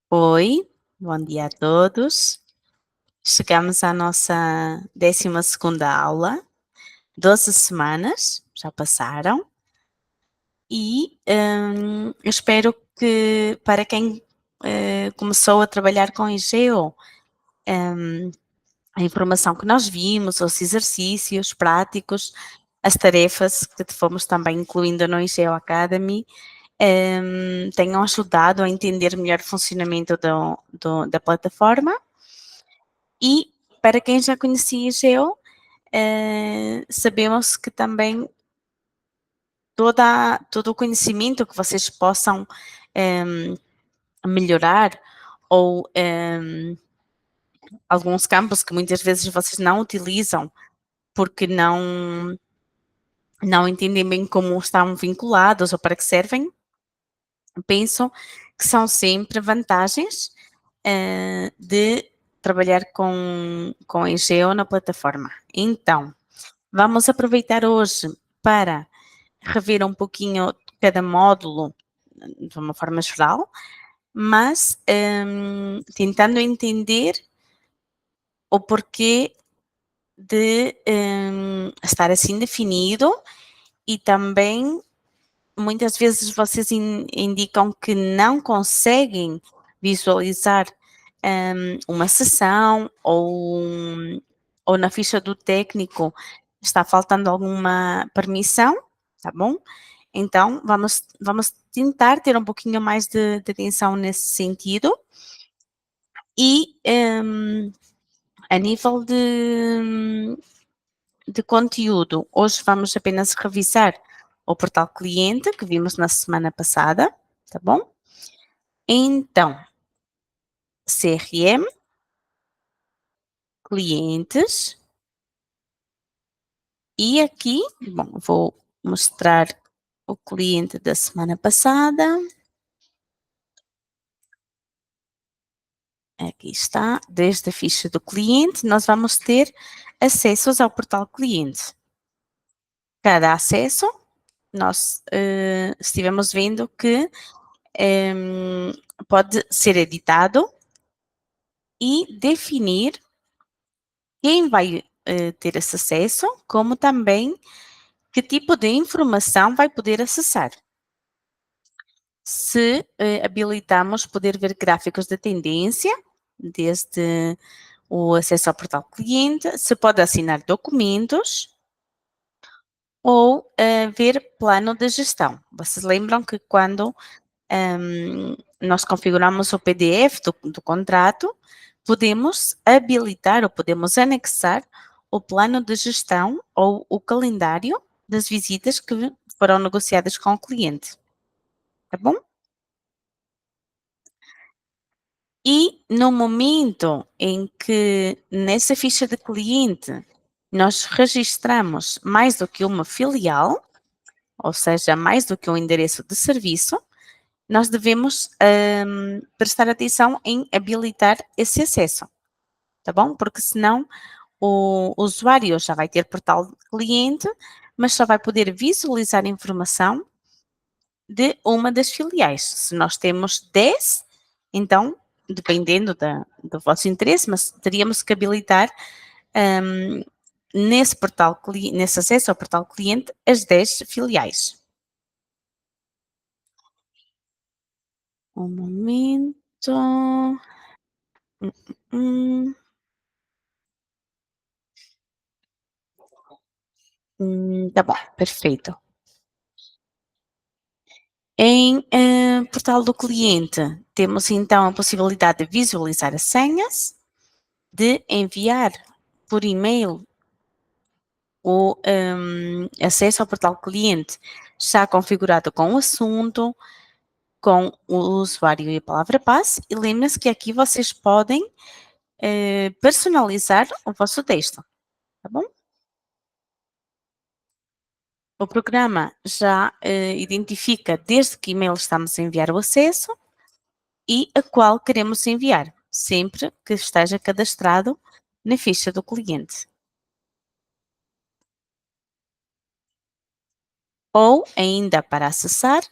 Oi, bom dia a todos. Chegamos à nossa 12ª aula, 12 semanas já passaram eu espero que para quem, começou a trabalhar com Egeo, a informação que nós vimos, os exercícios práticos, as tarefas que fomos também incluindo no Egeo Academy, tenham ajudado a entender melhor o funcionamento da plataforma. E para quem já conhecia Egeu, sabemos que também todo o conhecimento que vocês possam melhorar ou alguns campos que muitas vezes vocês não utilizam porque não entendem bem como estão vinculados ou para que servem, penso que são sempre vantagens de trabalhar com Egeo na plataforma. Então, vamos aproveitar hoje para rever um pouquinho cada módulo de uma forma geral, mas tentando entender o porquê de estar assim definido e também muitas vezes vocês indicam que não conseguem visualizar uma sessão ou na ficha do técnico está faltando alguma permissão, tá bom? Então vamos tentar ter um pouquinho mais de atenção nesse sentido e, a nível de conteúdo, hoje vamos apenas revisar o portal cliente que vimos na semana passada, tá bom? Então, CRM, clientes, e aqui, bom, vou mostrar o cliente da semana passada. Aqui está, desde a ficha do cliente, nós vamos ter acessos ao portal cliente. Cada acesso, nós estivemos vendo que pode ser editado e definir quem vai ter esse acesso, como também que tipo de informação vai poder acessar. Se habilitamos poder ver gráficos de tendência, desde o acesso ao portal cliente, se pode assinar documentos ou ver plano de gestão. Vocês lembram que quando nós configuramos o PDF do contrato, podemos habilitar ou podemos anexar o plano de gestão ou o calendário das visitas que foram negociadas com o cliente, tá bom? E no momento em que nessa ficha de cliente nós registramos mais do que uma filial, ou seja, mais do que um endereço de serviço, nós devemos prestar atenção em habilitar esse acesso, tá bom? Porque senão o usuário já vai ter portal de cliente, mas só vai poder visualizar informação de uma das filiais. Se nós temos 10, então, dependendo do vosso interesse, mas teríamos que habilitar hum, nesse acesso ao portal cliente as 10 filiais. Um momento. Hum, hum, tá bom, perfeito. Em portal do cliente, temos então a possibilidade de visualizar as senhas, de enviar por e-mail o acesso ao portal cliente já configurado com o assunto, com o usuário e a palavra passe, e lembrem-se que aqui vocês podem personalizar o vosso texto, tá bom? O programa já identifica desde que e-mail estamos a enviar o acesso e a qual queremos enviar, sempre que esteja cadastrado na ficha do cliente. Ou ainda para acessar,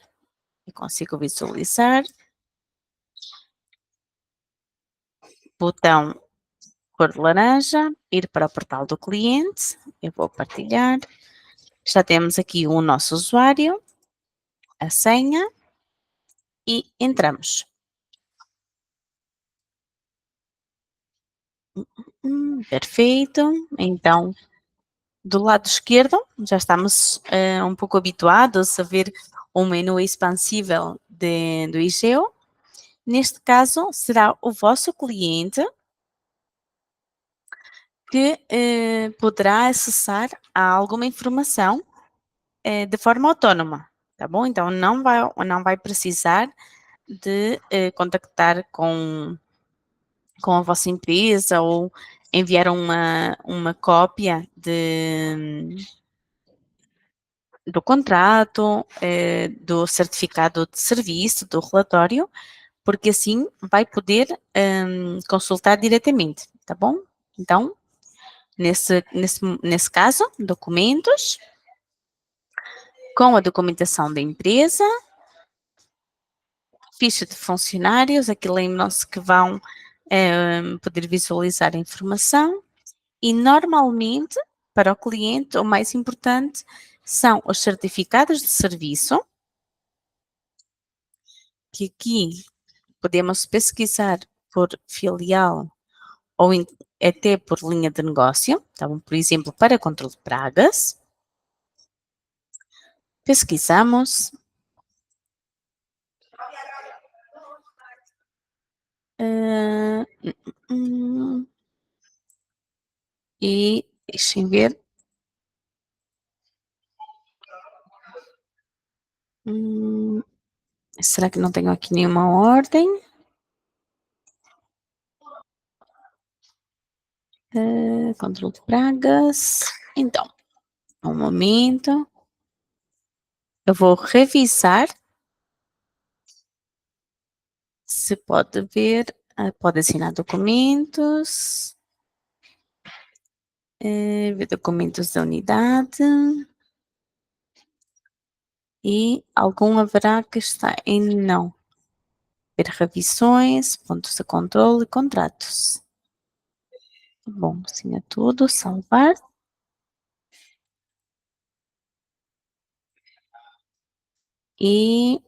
eu consigo visualizar, botão cor de laranja, ir para o portal do cliente, eu vou partilhar, já temos aqui o nosso usuário, a senha e entramos. Perfeito, então do lado esquerdo já estamos um pouco habituados a ver um menu expansível do IGEO. Neste caso, será o vosso cliente que poderá acessar a alguma informação de forma autónoma, tá bom? Então, não vai precisar de contactar com a vossa empresa ou enviar uma cópia do contrato, do certificado de serviço, do relatório, porque assim vai poder consultar diretamente, tá bom? Então, nesse caso, documentos, com a documentação da empresa, ficha de funcionários, aqui lembram-se que vão poder visualizar a informação e normalmente, para o cliente, o mais importante são os certificados de serviço, que aqui podemos pesquisar por filial ou até por linha de negócio, então, por exemplo, para controle de pragas, pesquisamos uh, e deixem ver. Será que não tenho aqui nenhuma ordem? Controle de pragas. Então, um momento. Eu vou revisar se pode ver. Pode assinar documentos. Ver documentos da unidade. E algum haverá que está em não. Ver revisões, pontos de controle e contratos. Bom, assim é tudo. Salvar. E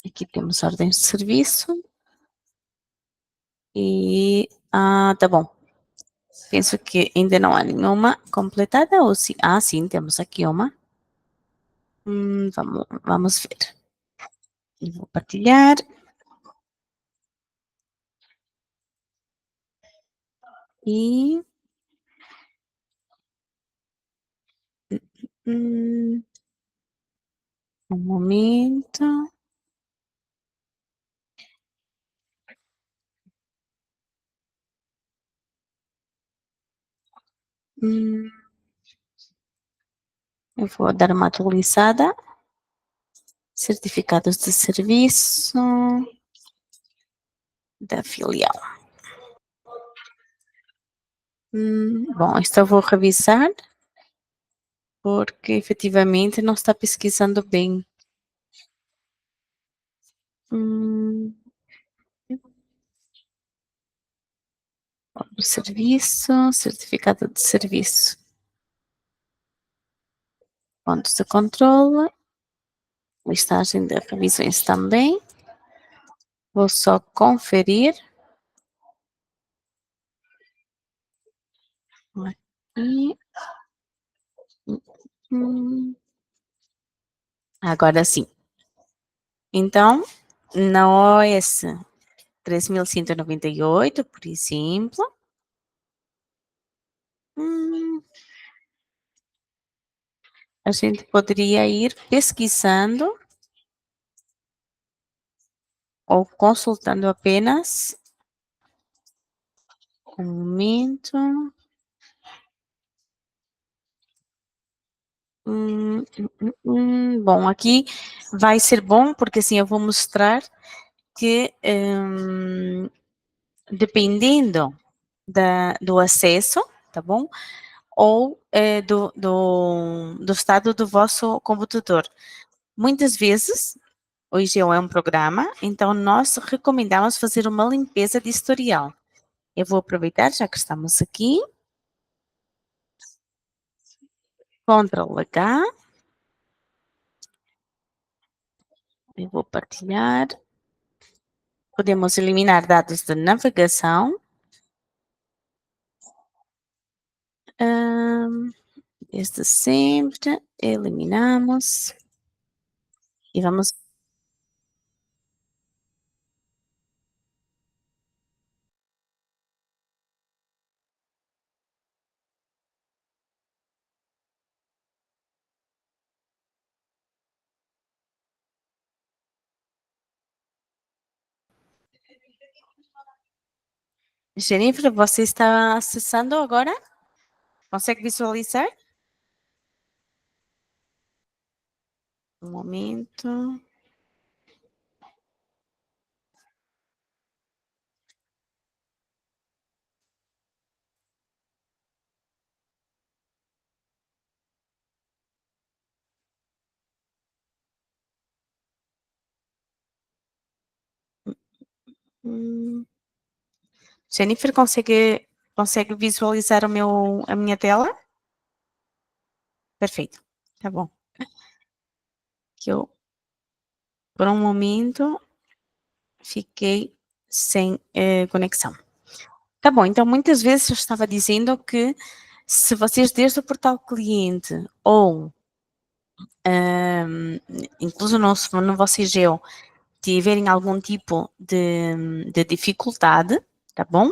aqui temos ordens de serviço. E, tá bom. Penso que ainda não há nenhuma completada ou sim? Sim, temos aqui uma. Vamos ver. Eu vou partilhar. E um momento. Eu vou dar uma atualizada. Certificados de serviço da filial. Bom, esta eu vou revisar, porque efetivamente não está pesquisando bem. Serviço, certificado de serviço. Pontos de controle. Listagem de revisões também. Vou só conferir. Aqui. Agora sim. Então, na OS 3198, por exemplo, a gente poderia ir pesquisando ou consultando apenas. Um momento. Bom, aqui vai ser bom, porque assim eu vou mostrar que dependendo do acesso, tá bom? Ou do estado do vosso computador. Muitas vezes, o IGEO é um programa, então nós recomendamos fazer uma limpeza de historial. Eu vou aproveitar, já que estamos aqui, Ctrl H, eu vou partilhar. Podemos eliminar dados de navegação. Desde sempre, eliminamos. E vamos. Jennifer, você está acessando agora? Consegue visualizar? Um momento. Hum. Jennifer, consegue visualizar a minha tela? Perfeito. Tá bom. Que eu, por um momento, fiquei sem conexão. Tá bom, então muitas vezes eu estava dizendo que se vocês desde o portal cliente ou incluso no vosso IGEO tiverem algum tipo de dificuldade, tá bom?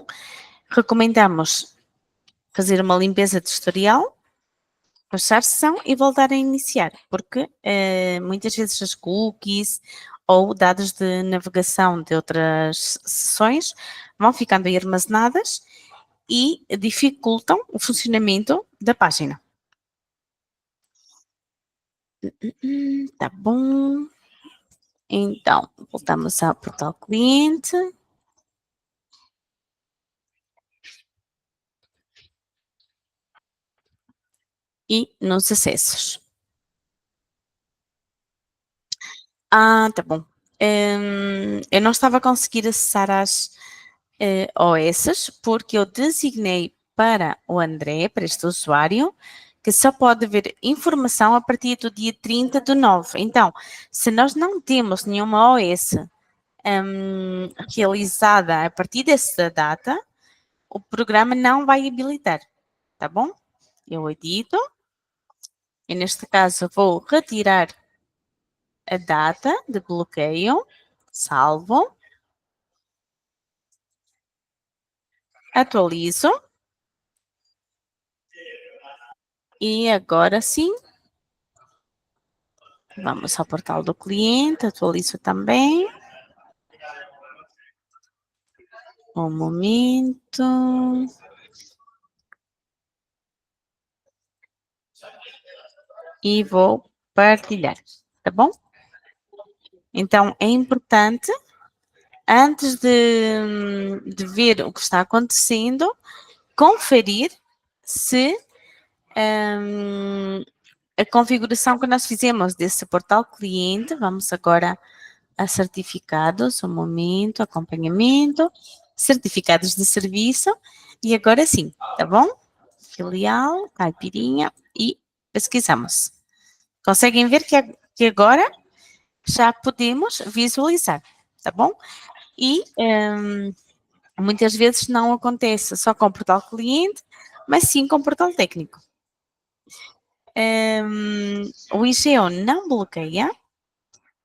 Recomendamos fazer uma limpeza de historial, fechar sessão e voltar a iniciar, porque muitas vezes as cookies ou dados de navegação de outras sessões vão ficando aí armazenadas e dificultam o funcionamento da página. Tá bom. Então, voltamos ao portal cliente. E nos acessos. Tá bom. Eu não estava a conseguir acessar as OS porque eu designei para o André, para este usuário, que só pode ver informação a partir do dia 30/9. Então, se nós não temos nenhuma OS realizada a partir dessa data, o programa não vai habilitar, tá bom? Eu edito, e neste caso vou retirar a data de bloqueio, salvo, atualizo e agora sim, vamos ao portal do cliente, atualizo também. Um momento. E vou partilhar, tá bom? Então, é importante, antes de ver o que está acontecendo, conferir se a configuração que nós fizemos desse portal cliente, vamos agora a certificados, um momento, acompanhamento, certificados de serviço, e agora sim, tá bom? Filial, caipirinha e pesquisamos. Conseguem ver que agora já podemos visualizar, tá bom? E muitas vezes não acontece só com o portal cliente, mas sim com o portal técnico. O IGO não bloqueia,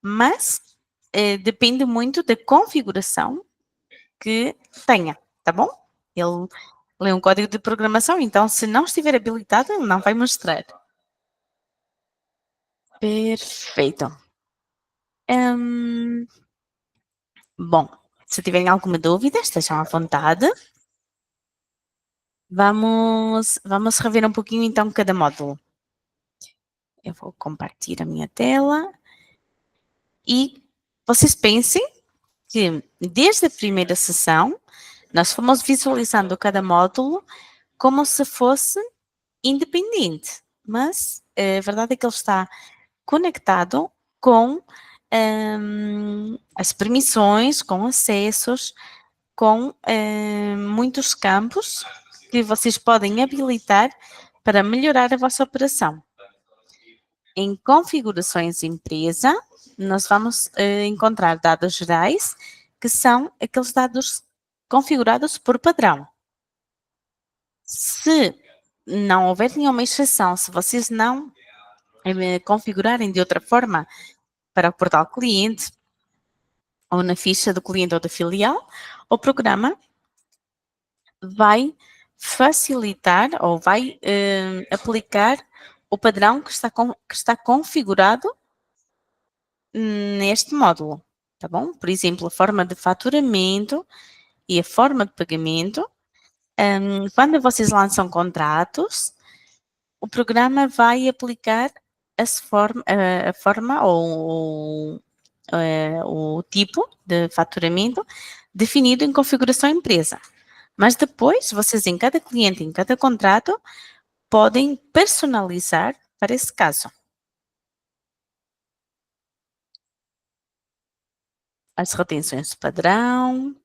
mas depende muito da configuração que tenha, tá bom? Ele lê um código de programação, então se não estiver habilitado, ele não vai mostrar. Perfeito. Bom, se tiverem alguma dúvida, estejam à vontade. Vamos rever um pouquinho então cada módulo. Eu vou compartilhar a minha tela e vocês pensem que desde a primeira sessão nós fomos visualizando cada módulo como se fosse independente, mas a verdade é que ele está conectado com as permissões, com acessos com muitos campos que vocês podem habilitar para melhorar a vossa operação. Em configurações empresa, nós vamos encontrar dados gerais, que são aqueles dados configurados por padrão. Se não houver nenhuma exceção, se vocês não configurarem de outra forma para o portal cliente, ou na ficha do cliente ou da filial, o programa vai facilitar ou vai aplicar o padrão que está configurado neste módulo, tá bom? Por exemplo, a forma de faturamento e a forma de pagamento. Quando vocês lançam contratos, o programa vai aplicar a forma ou o tipo de faturamento definido em configuração empresa. Mas depois, vocês em cada cliente, em cada contrato, podem personalizar para esse caso. As retenções de padrão,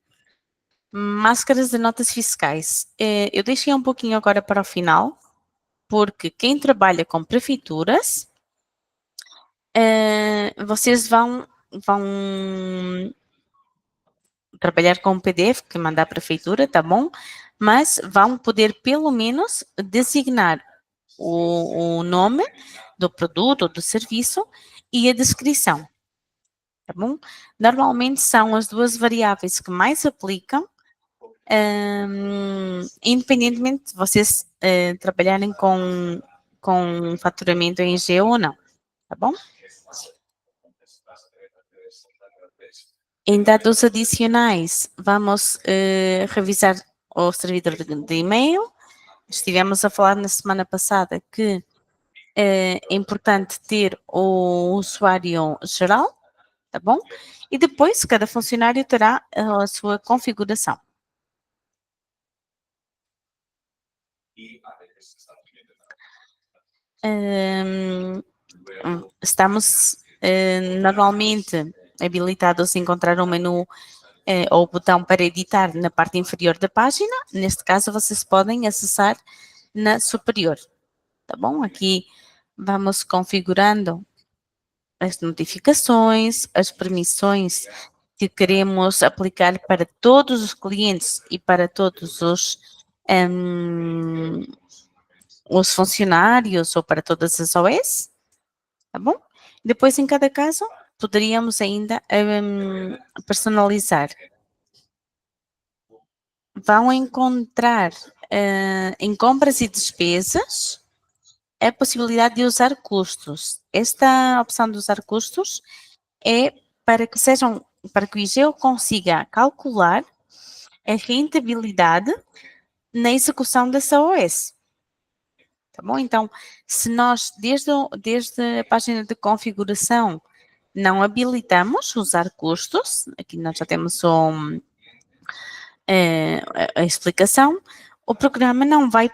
máscaras de notas fiscais. Eu deixei um pouquinho agora para o final, porque quem trabalha com prefeituras, vocês vão trabalhar com o PDF que manda a prefeitura, tá bom? Mas vão poder pelo menos designar o nome do produto ou do serviço e a descrição, tá bom? Normalmente são as duas variáveis que mais aplicam, independentemente de vocês trabalharem com faturamento em G ou não, tá bom? Em dados adicionais, vamos revisar o servidor de e-mail. Estivemos a falar na semana passada que é importante ter o usuário geral, tá bom? E depois, cada funcionário terá a sua configuração. Estamos normalmente habilitados a encontrar um menu ou botão para editar na parte inferior da página. Neste caso, vocês podem acessar na superior, tá bom? Aqui vamos configurando as notificações, as permissões que queremos aplicar para todos os clientes e para todos os funcionários ou para todas as OS, tá bom? Depois, em cada caso, poderíamos ainda personalizar. Vão encontrar em compras e despesas a possibilidade de usar custos. Esta opção de usar custos é para que o IGEO consiga calcular a rentabilidade na execução dessa OS. Tá bom? Então, se nós, desde a página de configuração, não habilitamos usar custos, aqui nós já temos a explicação, o programa não vai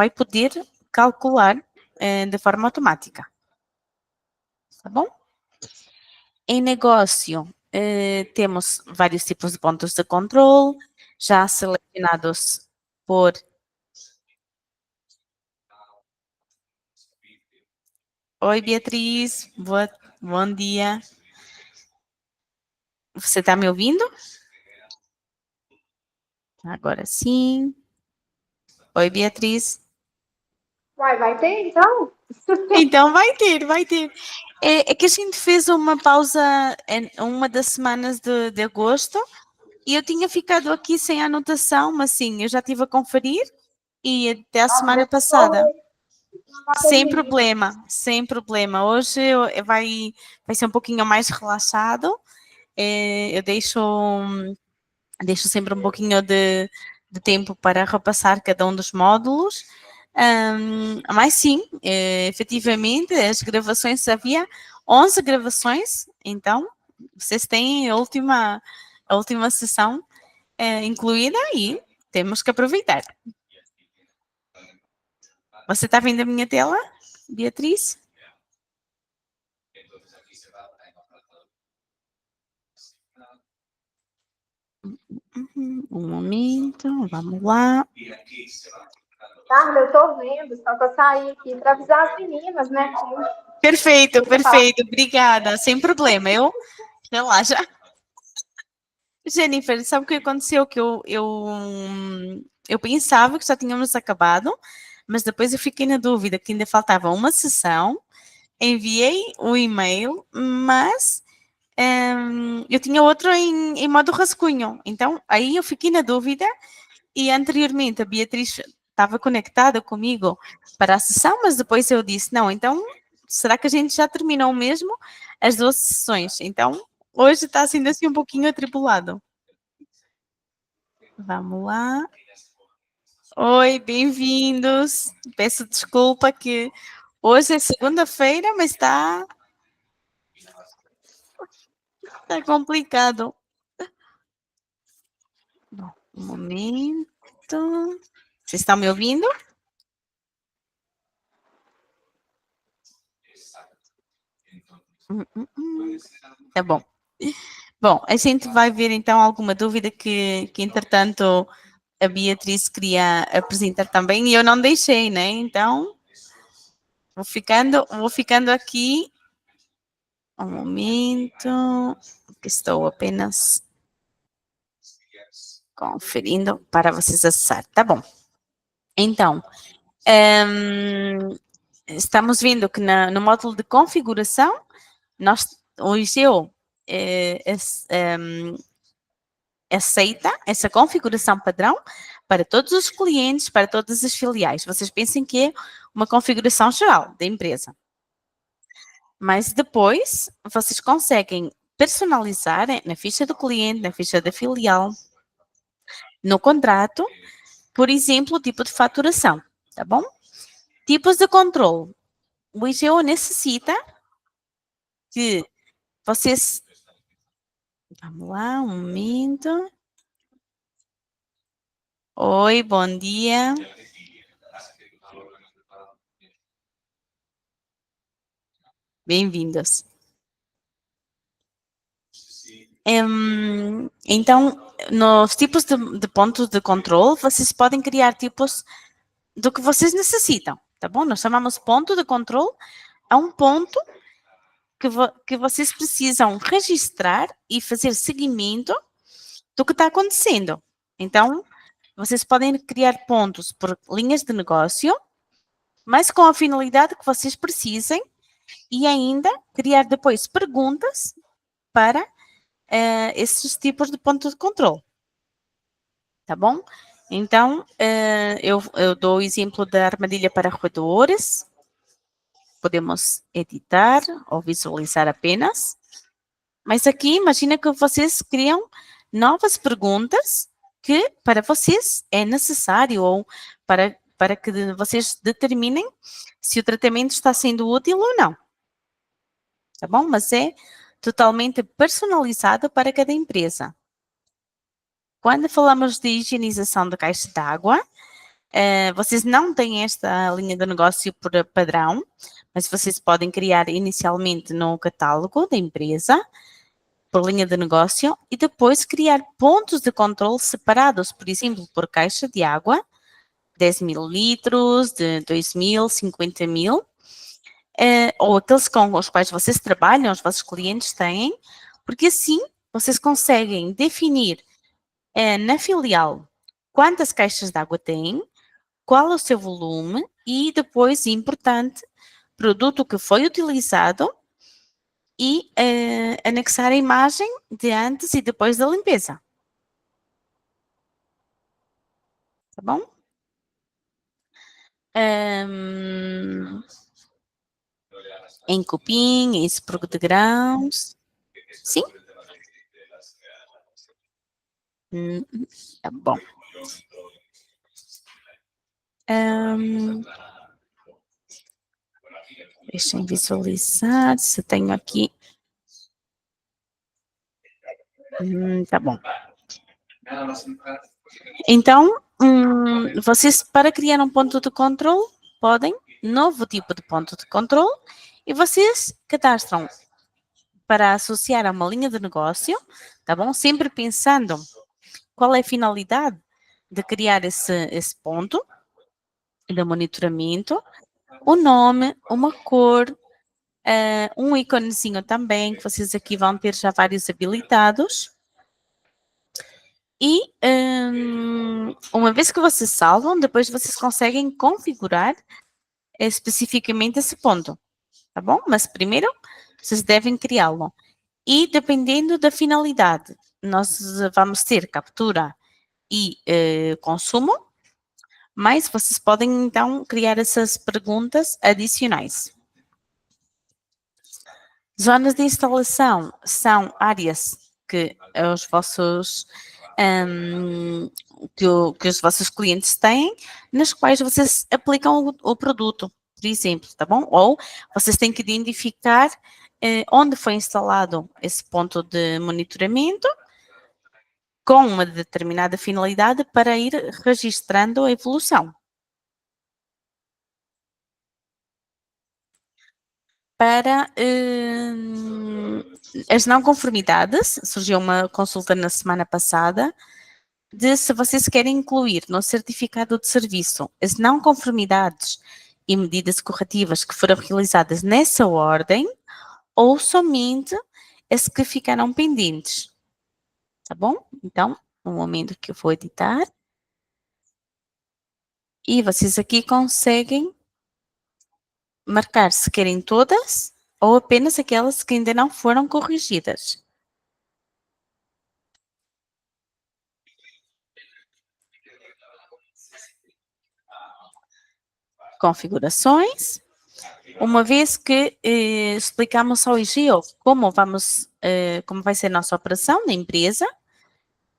poder calcular de forma automática. Tá bom? Em negócio, temos vários tipos de pontos de controle, já selecionados por... Oi, Beatriz, bom dia. Você está me ouvindo? Agora sim. Oi, Beatriz. Vai ter então? Então vai ter. É que a gente fez uma pausa em uma das semanas de agosto e eu tinha ficado aqui sem anotação, mas sim, eu já estive a conferir e até a semana passada. Sem problema. Hoje vai ser um pouquinho mais relaxado. Eu deixo sempre um pouquinho de tempo para repassar cada um dos módulos. Mas sim, efetivamente, as gravações, havia 11 gravações, então vocês têm a última sessão incluída e temos que aproveitar. Você está vendo a minha tela, Beatriz? Um momento, vamos lá. Carla, eu tô vendo, só que eu saí aqui para avisar as meninas, né? Perfeito, perfeito. Obrigada. Sem problema. Relaxa. Jennifer, sabe o que aconteceu? Que eu pensava que já tínhamos acabado, mas depois eu fiquei na dúvida que ainda faltava uma sessão. Enviei o e-mail, mas eu tinha outro em modo rascunho. Então, aí eu fiquei na dúvida e anteriormente a Beatriz estava conectada comigo para a sessão, mas depois eu disse, não, então, será que a gente já terminou mesmo as 12 sessões? Então, hoje está sendo assim um pouquinho atribulado. Vamos lá. Oi, bem-vindos. Peço desculpa que hoje é segunda-feira, mas está complicado. Bom, um momento. Vocês estão me ouvindo? Tá bom. Bom, a gente vai ver então alguma dúvida que entretanto a Beatriz queria apresentar também e eu não deixei, né? Então vou ficando aqui um momento, que estou apenas conferindo para vocês acessar. Tá bom. Então, estamos vendo que no módulo de configuração, o IGO aceita essa configuração padrão para todos os clientes, para todas as filiais. Vocês pensem que é uma configuração geral da empresa. Mas depois, vocês conseguem personalizar na ficha do cliente, na ficha da filial, no contrato, por exemplo, o tipo de faturação, tá bom? Tipos de controle. O IGO necessita que vocês... Vamos lá, um momento. Oi, bom dia. Bem-vindos. Então, nos tipos de pontos de controle, vocês podem criar tipos do que vocês necessitam, tá bom? Nós chamamos ponto de controle a um ponto que vocês precisam registrar e fazer seguimento do que está acontecendo. Então, vocês podem criar pontos por linhas de negócio, mas com a finalidade que vocês precisem e ainda criar depois perguntas para esses tipos de pontos de controle. Tá bom? Então, eu dou o exemplo da armadilha para roedores. Podemos editar ou visualizar apenas. Mas aqui, imagina que vocês criam novas perguntas que para vocês é necessário ou para que vocês determinem se o tratamento está sendo útil ou não. Tá bom? Mas é totalmente personalizado para cada empresa. Quando falamos de higienização da caixa d'água, vocês não têm esta linha de negócio por padrão, mas vocês podem criar inicialmente no catálogo da empresa, por linha de negócio, e depois criar pontos de controle separados, por exemplo, por caixa de água, 10 mil litros, de 2 mil, 50 mil, ou aqueles com os quais vocês trabalham, os vossos clientes têm, porque assim vocês conseguem definir na filial quantas caixas de água têm, qual é o seu volume e depois, importante, produto que foi utilizado e anexar a imagem de antes e depois da limpeza. Tá bom? Em cupim, em espurgo de grãos. Sim? Tá bom. Deixem visualizar se tenho aqui. Tá bom. Então, vocês, para criar um ponto de controle, podem, novo tipo de ponto de controle, e vocês cadastram para associar a uma linha de negócio, tá bom? Sempre pensando qual é a finalidade de criar esse ponto de monitoramento, o nome, uma cor, um íconezinho também, que vocês aqui vão ter já vários habilitados. E uma vez que vocês salvam, depois vocês conseguem configurar especificamente esse ponto, tá bom? Mas primeiro, vocês devem criá-lo. E dependendo da finalidade, nós vamos ter captura e consumo, mas vocês podem então criar essas perguntas adicionais. Zonas de instalação são áreas que os vossos que os vossos clientes têm, nas quais vocês aplicam o produto, por exemplo, tá bom? Ou vocês têm que identificar onde foi instalado esse ponto de monitoramento com uma determinada finalidade para ir registrando a evolução. Para as não conformidades, surgiu uma consulta na semana passada de se vocês querem incluir no certificado de serviço as não conformidades e medidas corretivas que foram realizadas nessa ordem ou somente as que ficaram pendentes. Tá bom? Então, no momento que eu vou editar. E vocês aqui conseguem marcar se querem todas ou apenas aquelas que ainda não foram corrigidas. Configurações. Uma vez que explicamos ao IGEO como vai ser a nossa operação na empresa,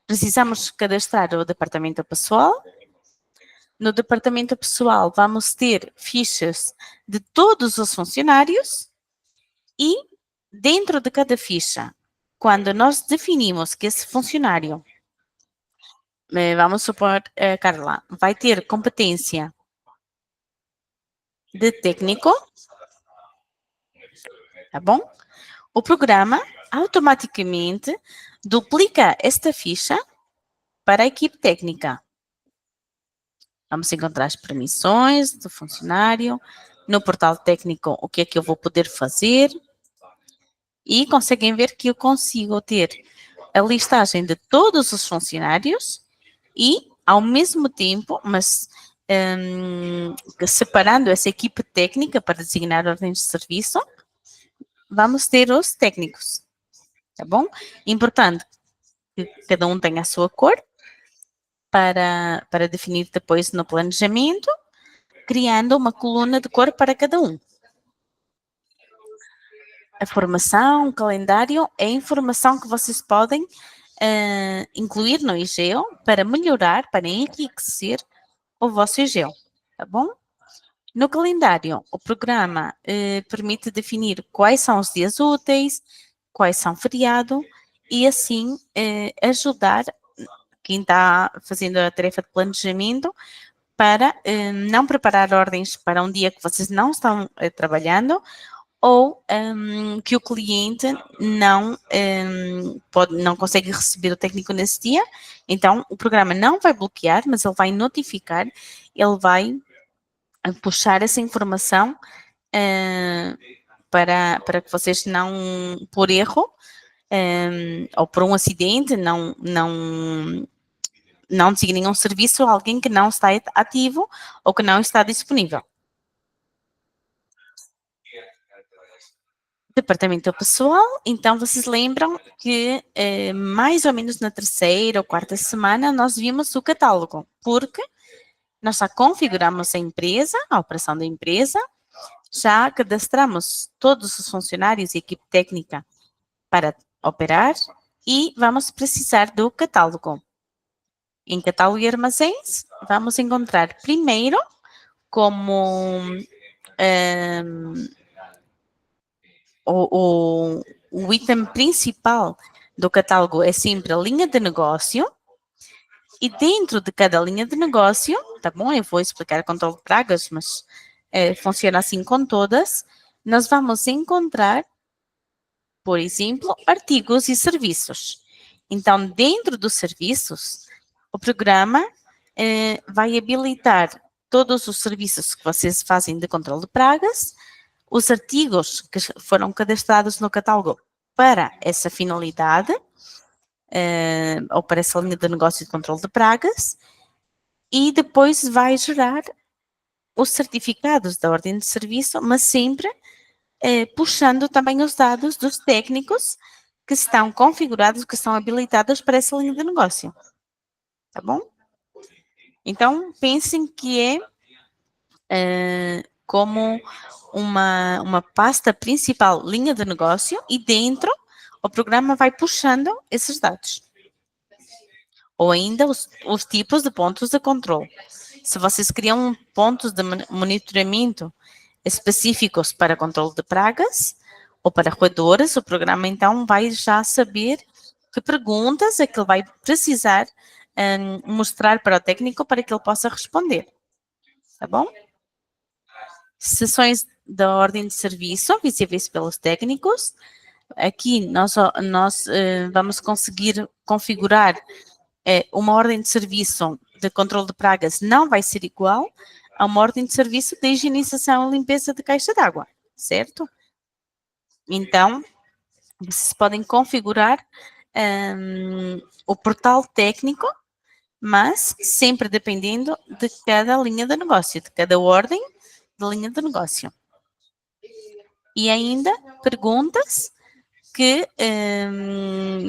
precisamos cadastrar o departamento pessoal. No departamento pessoal, vamos ter fichas de todos os funcionários e dentro de cada ficha, quando nós definimos que esse funcionário, vamos supor, Carla, vai ter competência de técnico, tá bom? O programa automaticamente duplica esta ficha para a equipe técnica. Vamos encontrar as permissões do funcionário, no portal técnico o que é que eu vou poder fazer e conseguem ver que eu consigo ter a listagem de todos os funcionários e, ao mesmo tempo, mas separando essa equipe técnica para designar ordens de serviço, vamos ter os técnicos, tá bom? Importante que cada um tenha a sua cor para definir depois no planejamento, criando uma coluna de cor para cada um. A formação, o calendário é a informação que vocês podem incluir no IGEO para melhorar, para enriquecer o vosso IGEO, tá bom? No calendário, o programa permite definir quais são os dias úteis, quais são feriado e assim ajudar quem está fazendo a tarefa de planejamento para não preparar ordens para um dia que vocês não estão trabalhando ou que o cliente não consegue receber o técnico nesse dia. Então, o programa não vai bloquear, mas ele vai notificar, ele vai puxar essa informação para que vocês não, por erro, ou por um acidente, não designem um serviço a alguém que não está ativo ou que não está disponível. Departamento pessoal, então vocês lembram que mais ou menos na terceira ou quarta semana nós vimos o catálogo, porque nós já configuramos a empresa, a operação da empresa, já cadastramos todos os funcionários e equipe técnica para operar e vamos precisar do catálogo. Em catálogo e armazéns, vamos encontrar primeiro como o item principal do catálogo é sempre a linha de negócio e dentro de cada linha de negócio, tá bom? Eu vou explicar controle de pragas, mas funciona assim com todas. Nós vamos encontrar, por exemplo, artigos e serviços. Então, dentro dos serviços, O programa vai habilitar todos os serviços que vocês fazem de controle de pragas, os artigos que foram cadastrados no catálogo para essa finalidade, ou para essa linha de negócio de controle de pragas, e depois vai gerar os certificados da ordem de serviço, mas sempre puxando também os dados dos técnicos que estão configurados, que estão habilitados para essa linha de negócio. Tá bom? Então, pensem que como uma pasta principal, linha de negócio, e dentro o programa vai puxando esses dados. Ou ainda os tipos de pontos de controle. Se vocês criam pontos de monitoramento específicos para controle de pragas ou para roedores, o programa então vai já saber que perguntas é que ele vai precisar mostrar para o técnico para que ele possa responder. Tá bom? Sessões da ordem de serviço visíveis pelos técnicos. Aqui nós vamos conseguir configurar uma ordem de serviço de controle de pragas, não vai ser igual a uma ordem de serviço de higienização e limpeza de caixa d'água, certo? Então, vocês podem configurar o portal técnico, mas sempre dependendo de cada linha de negócio, de cada ordem de linha de negócio. E ainda perguntas que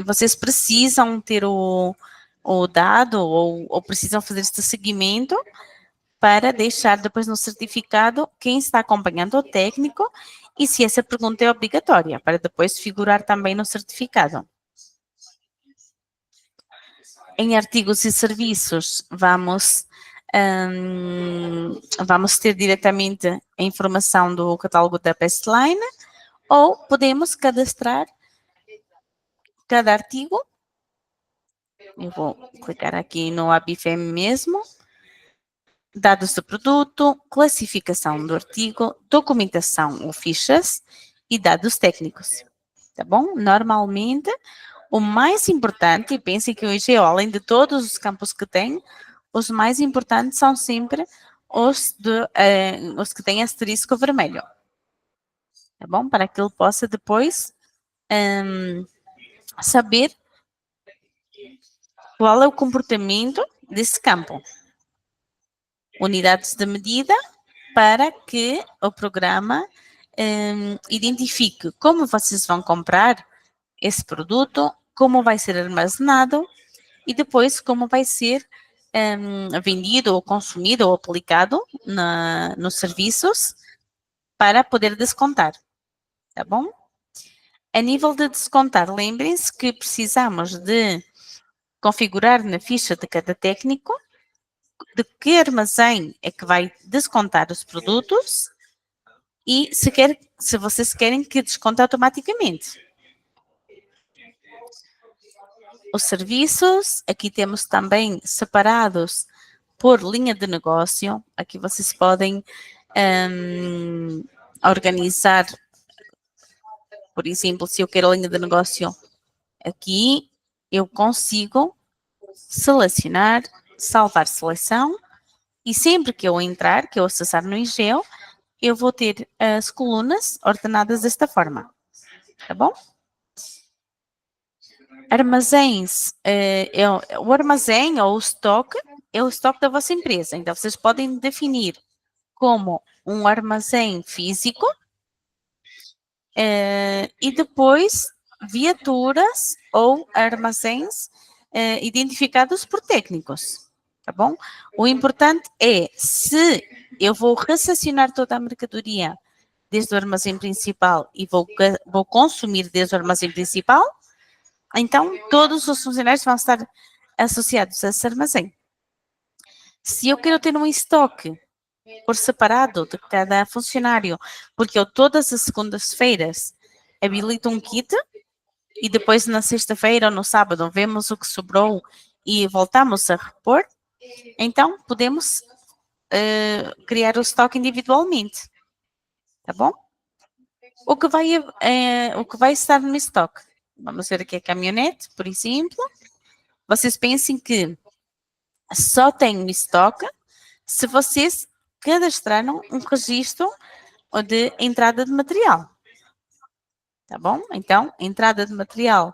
vocês precisam ter o dado ou precisam fazer este seguimento para deixar depois no certificado quem está acompanhando o técnico e se essa pergunta é obrigatória, para depois figurar também no certificado. Em artigos e serviços, vamos ter diretamente a informação do catálogo da Pestline, ou podemos cadastrar cada artigo. Eu vou clicar aqui no ABIFEM mesmo. Dados do produto, classificação do artigo, documentação ou fichas e dados técnicos. Tá bom? Normalmente, o mais importante, e pensem que o IGO, além de todos os campos que tem, os mais importantes são sempre os que têm asterisco vermelho. Tá bom? Para que ele possa depois saber qual é o comportamento desse campo. Unidades de medida para que o programa identifique como vocês vão comprar esse produto, como vai ser armazenado e depois como vai ser vendido ou consumido ou aplicado nos serviços para poder descontar, tá bom? A nível de descontar, lembrem-se que precisamos de configurar na ficha de cada técnico de que armazém é que vai descontar os produtos e se vocês querem que desconte automaticamente. Os serviços, aqui temos também separados por linha de negócio. Aqui vocês podem organizar, por exemplo, se eu quero a linha de negócio aqui, eu consigo selecionar, salvar seleção, e sempre que eu entrar, que eu acessar no IGEO, eu vou ter as colunas ordenadas desta forma, tá bom? Armazéns, o armazém ou o estoque é o estoque da vossa empresa. Então, vocês podem definir como um armazém físico e depois viaturas ou armazéns identificados por técnicos, tá bom? O importante é, se eu vou recepcionar toda a mercadoria desde o armazém principal e vou consumir desde o armazém principal, então todos os funcionários vão estar associados a esse armazém. Se eu quero ter um estoque por separado de cada funcionário, porque eu todas as segundas-feiras habilito um kit e depois na sexta-feira ou no sábado vemos o que sobrou e voltamos a repor, então podemos criar o estoque individualmente, tá bom? O que vai estar no estoque? Vamos ver aqui a caminhonete, por exemplo. Vocês pensem que só tem o estoque se vocês cadastraram um registro de entrada de material. Tá bom? Então, entrada de material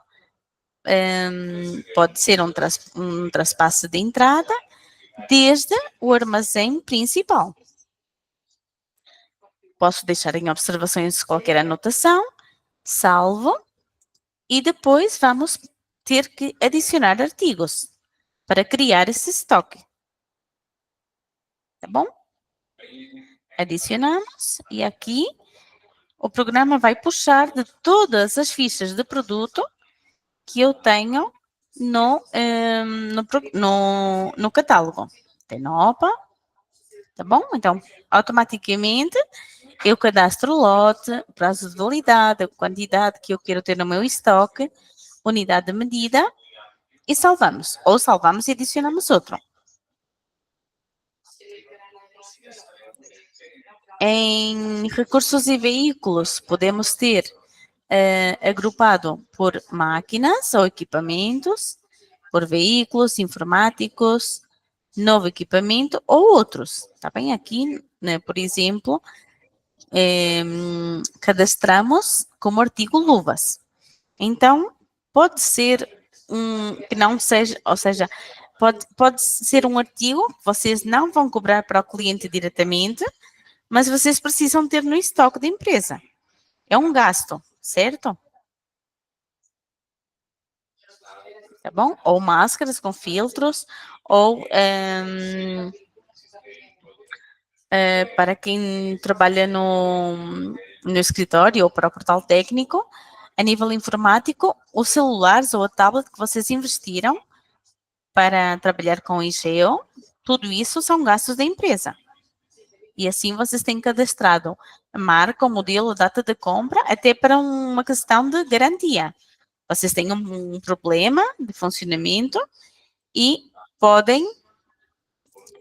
pode ser um traspasse de entrada desde o armazém principal. Posso deixar em observações qualquer anotação, salvo, e depois vamos ter que adicionar artigos para criar esse estoque. Tá bom? Adicionamos e aqui o programa vai puxar de todas as fichas de produto que eu tenho no catálogo. Tem no OPA, tá bom? Então, automaticamente, eu cadastro o lote, prazo de validade, a quantidade que eu quero ter no meu estoque, unidade de medida e salvamos. Ou salvamos e adicionamos outro. Em recursos e veículos, podemos ter agrupado por máquinas ou equipamentos, por veículos informáticos, novo equipamento ou outros. Tá bem? Aqui, né, por exemplo, cadastramos como artigo luvas. Então, pode ser que não seja, ou seja, pode ser um artigo que vocês não vão cobrar para o cliente diretamente, mas vocês precisam ter no estoque da empresa. É um gasto, certo? Tá bom? Ou máscaras com filtros, ou para quem trabalha no escritório ou para o portal técnico, a nível informático, os celulares ou a tablet que vocês investiram para trabalhar com IGEO, tudo isso são gastos da empresa. E assim vocês têm cadastrado a marca, o modelo, data de compra, até para uma questão de garantia. Vocês têm um problema de funcionamento e podem,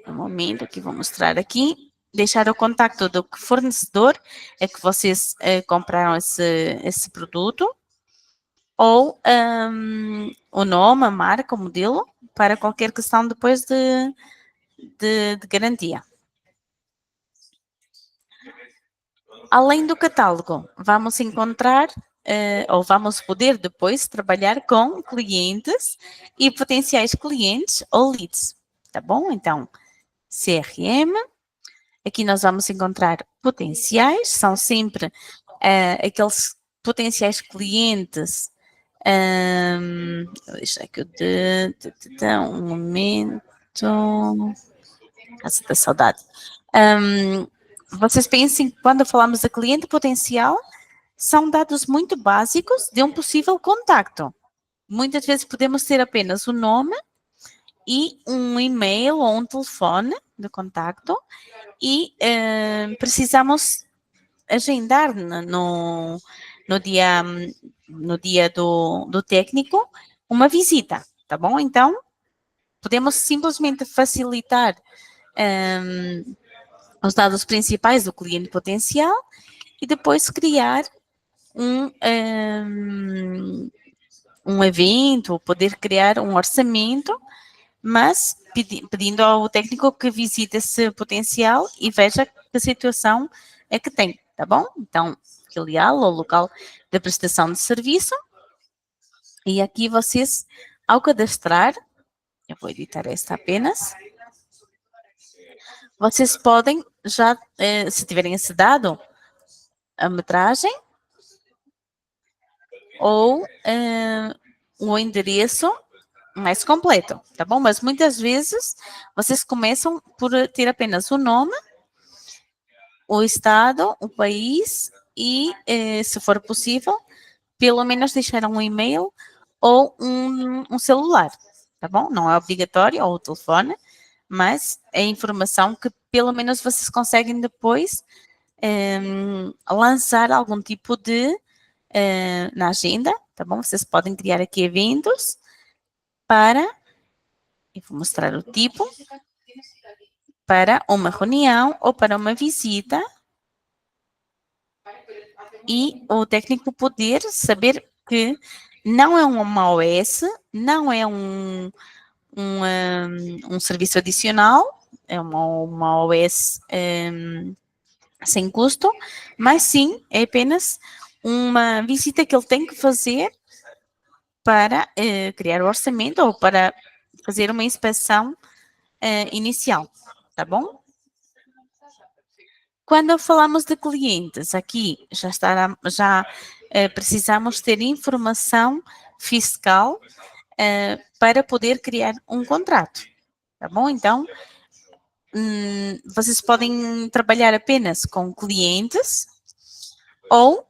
um momento que vou mostrar aqui, deixar o contato do fornecedor é que vocês compraram esse produto, ou o nome, a marca, o modelo, para qualquer questão depois de garantia. Além do catálogo, vamos encontrar ou vamos poder depois trabalhar com clientes e potenciais clientes ou leads, tá bom? Então, CRM, aqui nós vamos encontrar potenciais, são sempre aqueles potenciais clientes. Deixa aqui um momento. Casa da saudade. Vocês pensem que quando falamos de cliente potencial, são dados muito básicos de um possível contacto. Muitas vezes podemos ter apenas o nome e um e-mail ou um telefone de contacto e precisamos agendar no dia do técnico uma visita, tá bom? Então, podemos simplesmente facilitar os dados principais do cliente potencial e depois criar um evento, poder criar um orçamento, mas pedindo ao técnico que visite esse potencial e veja que situação é que tem, tá bom? Então, filial ou local de prestação de serviço. E aqui vocês, ao cadastrar, eu vou editar esta apenas, vocês podem já, se tiverem esse dado, a metragem ou o endereço mais completo, tá bom? Mas muitas vezes vocês começam por ter apenas o nome, o estado, o país e, se for possível, pelo menos deixar um e-mail ou um celular, tá bom? Não é obrigatório, ou o telefone, mas é informação que pelo menos vocês conseguem depois lançar algum tipo de na agenda, tá bom? Vocês podem criar aqui eventos para, eu vou mostrar o tipo, para uma reunião ou para uma visita e o técnico poder saber que não é uma OS, não é um um serviço adicional, é uma OS sem custo, mas sim, é apenas uma visita que ele tem que fazer para criar o orçamento ou para fazer uma inspeção inicial, tá bom? Quando falamos de clientes, aqui já precisamos ter informação fiscal para poder criar um contrato, tá bom? Então, vocês podem trabalhar apenas com clientes ou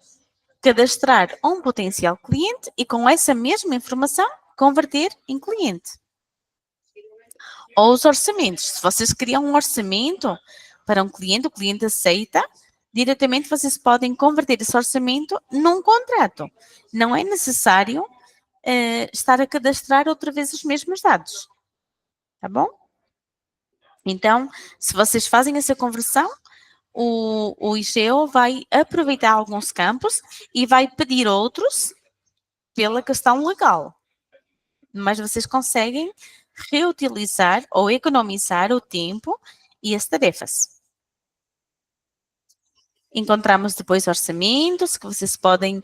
cadastrar um potencial cliente e com essa mesma informação converter em cliente. Ou os orçamentos. Se vocês criam um orçamento para um cliente, o cliente aceita, diretamente vocês podem converter esse orçamento num contrato. Não é necessário estar a cadastrar outra vez os mesmos dados. Tá bom? Então, se vocês fazem essa conversão, o IGEO vai aproveitar alguns campos e vai pedir outros pela questão legal. Mas vocês conseguem reutilizar ou economizar o tempo e as tarefas. Encontramos depois orçamentos que vocês podem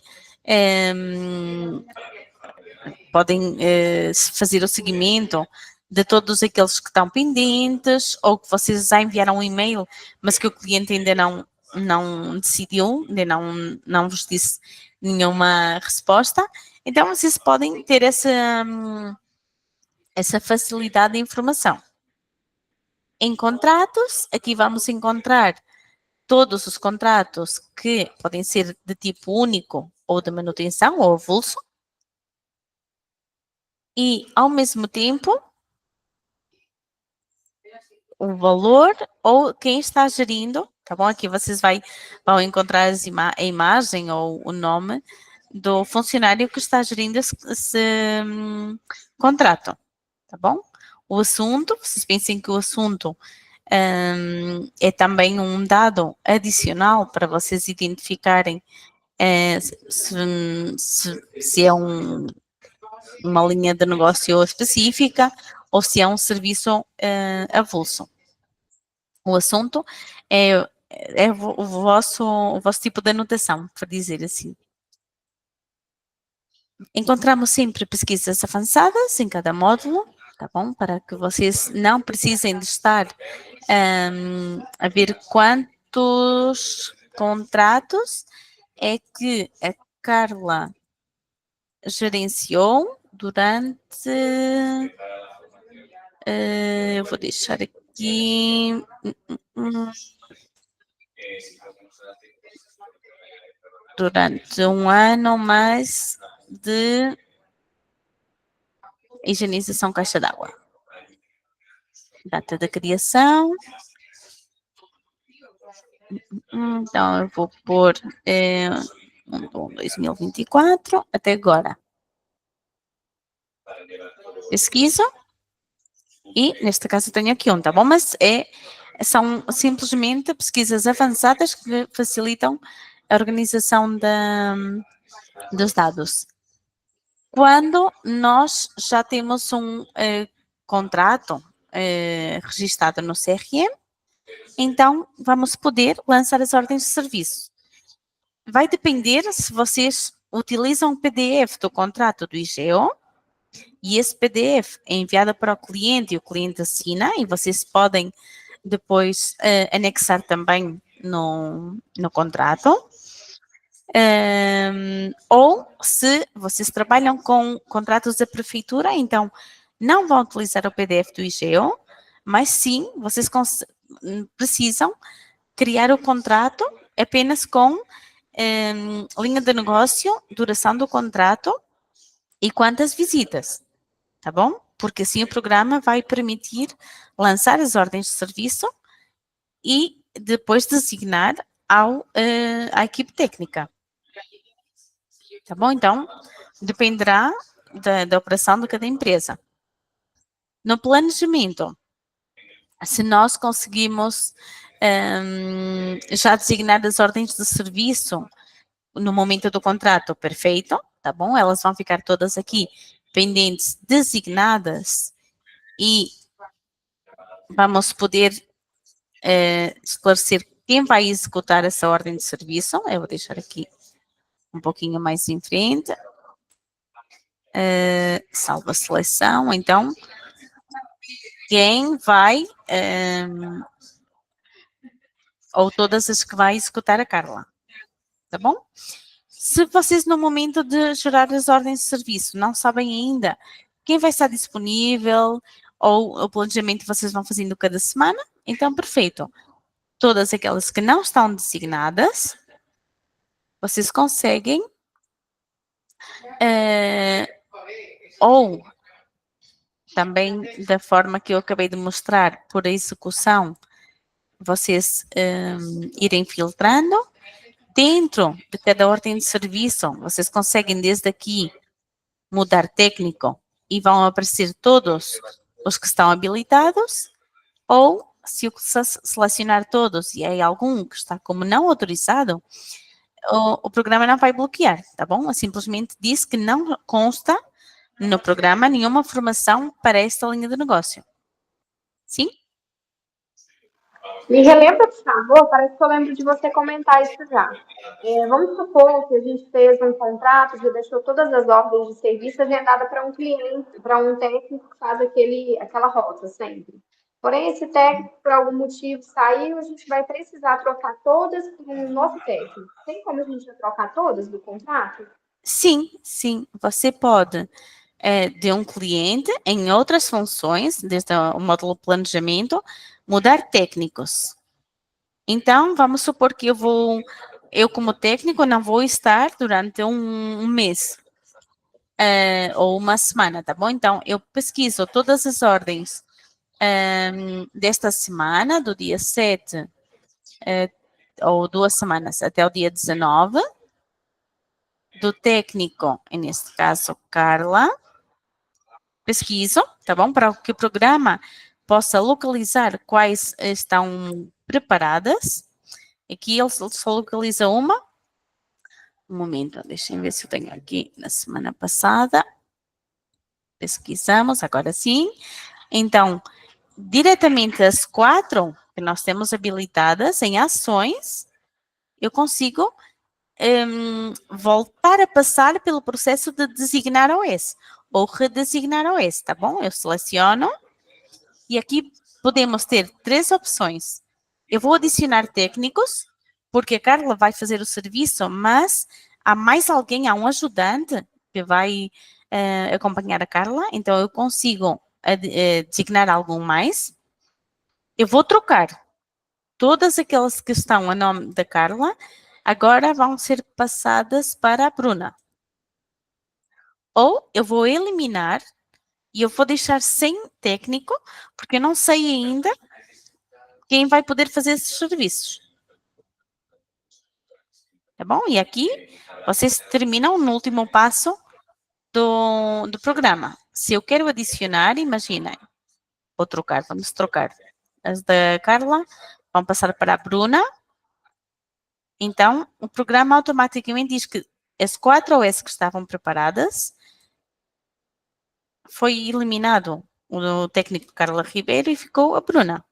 fazer o seguimento de todos aqueles que estão pendentes ou que vocês já enviaram um e-mail, mas que o cliente ainda não decidiu, ainda não vos disse nenhuma resposta. Então, vocês podem ter essa facilidade de informação. Em contratos, aqui vamos encontrar todos os contratos que podem ser de tipo único ou de manutenção ou avulso. E, ao mesmo tempo, o valor ou quem está gerindo, tá bom? Aqui vocês vão encontrar a imagem ou o nome do funcionário que está gerindo esse contrato, tá bom? O assunto, vocês pensem que o assunto é também um dado adicional para vocês identificarem se é uma linha de negócio específica ou se é um serviço avulso. O assunto é o vosso tipo de anotação, por dizer assim. Encontramos sempre pesquisas avançadas em cada módulo, tá bom? Para que vocês não precisem de estar a ver quantos contratos é que a Carla gerenciou durante. Eu vou deixar aqui. Durante um ano mais de higienização caixa d'água. Data da criação. Então, eu vou pôr 2024 até agora. Pesquiso. E, neste caso, eu tenho aqui um, tá bom? Mas são simplesmente pesquisas avançadas que facilitam a organização dos dados. Quando nós já temos um contrato registrado no CRM, então vamos poder lançar as ordens de serviço. Vai depender se vocês utilizam o PDF do contrato do IGEO e esse PDF é enviado para o cliente e o cliente assina e vocês podem depois anexar também no contrato. Ou se vocês trabalham com contratos da prefeitura, então não vão utilizar o PDF do IGEO, mas sim, vocês precisam criar o contrato apenas com linha de negócio, duração do contrato e quantas visitas, tá bom? Porque assim o programa vai permitir lançar as ordens de serviço e depois designar à equipe técnica. Tá bom? Então, dependerá da operação de cada empresa. No planejamento, se nós conseguimos já designar as ordens de serviço no momento do contrato, perfeito, tá bom? Elas vão ficar todas aqui pendentes, designadas e vamos poder esclarecer quem vai executar essa ordem de serviço. Eu vou deixar aqui um pouquinho mais em frente. Salva seleção. Então, quem vai, ou todas as que vai executar a Carla, tá bom? Se vocês no momento de gerar as ordens de serviço não sabem ainda quem vai estar disponível ou o planejamento vocês vão fazendo cada semana, então perfeito. Todas aquelas que não estão designadas, vocês conseguem ou também da forma que eu acabei de mostrar por execução, vocês irem filtrando. Dentro de cada ordem de serviço, vocês conseguem desde aqui mudar técnico e vão aparecer todos os que estão habilitados, ou se eu selecionar todos e há algum que está como não autorizado, o programa não vai bloquear, tá bom? É simplesmente diz que não consta no programa nenhuma formação para esta linha de negócio. Sim? Me relembra, por favor, parece que eu lembro de você comentar isso já. Vamos supor que a gente fez um contrato, já deixou todas as ordens de serviço agendadas para um cliente, para um técnico que faz aquela rota sempre. Porém, esse técnico, por algum motivo, saiu, a gente vai precisar trocar todas por um novo técnico. Tem como a gente trocar todas do contrato? Sim, sim. Você pode, de um cliente, em outras funções, desde o módulo planejamento, mudar técnicos. Então, vamos supor que eu como técnico não vou estar durante um mês ou uma semana, tá bom? Então, eu pesquiso todas as ordens desta semana, do dia 7, ou 2 semanas até o dia 19, do técnico, neste caso, Carla, pesquiso, tá bom? Para que o programa possa localizar quais estão preparadas. Aqui ele só localiza uma. Um momento, deixem ver se eu tenho aqui na semana passada. Pesquisamos, agora sim. Então, diretamente as 4 que nós temos habilitadas em ações, eu consigo voltar a passar pelo processo de designar OS ou redesignar OS, tá bom? Eu seleciono e aqui podemos ter 3 opções. Eu vou adicionar técnicos, porque a Carla vai fazer o serviço, mas há mais alguém, há um ajudante que vai acompanhar a Carla, então eu consigo designar algum mais. Eu vou trocar todas aquelas que estão a nome da Carla, agora vão ser passadas para a Bruna. Ou eu vou eliminar e eu vou deixar sem técnico, porque eu não sei ainda quem vai poder fazer esses serviços. Tá bom? E aqui vocês terminam no último passo do programa. Se eu quero adicionar, imaginem, vou trocar, vamos trocar. As da Carla vão passar para a Bruna. Então, o programa automaticamente diz que as 4 OS que estavam preparadas foi eliminado o técnico Carla Ribeiro e ficou a Bruna.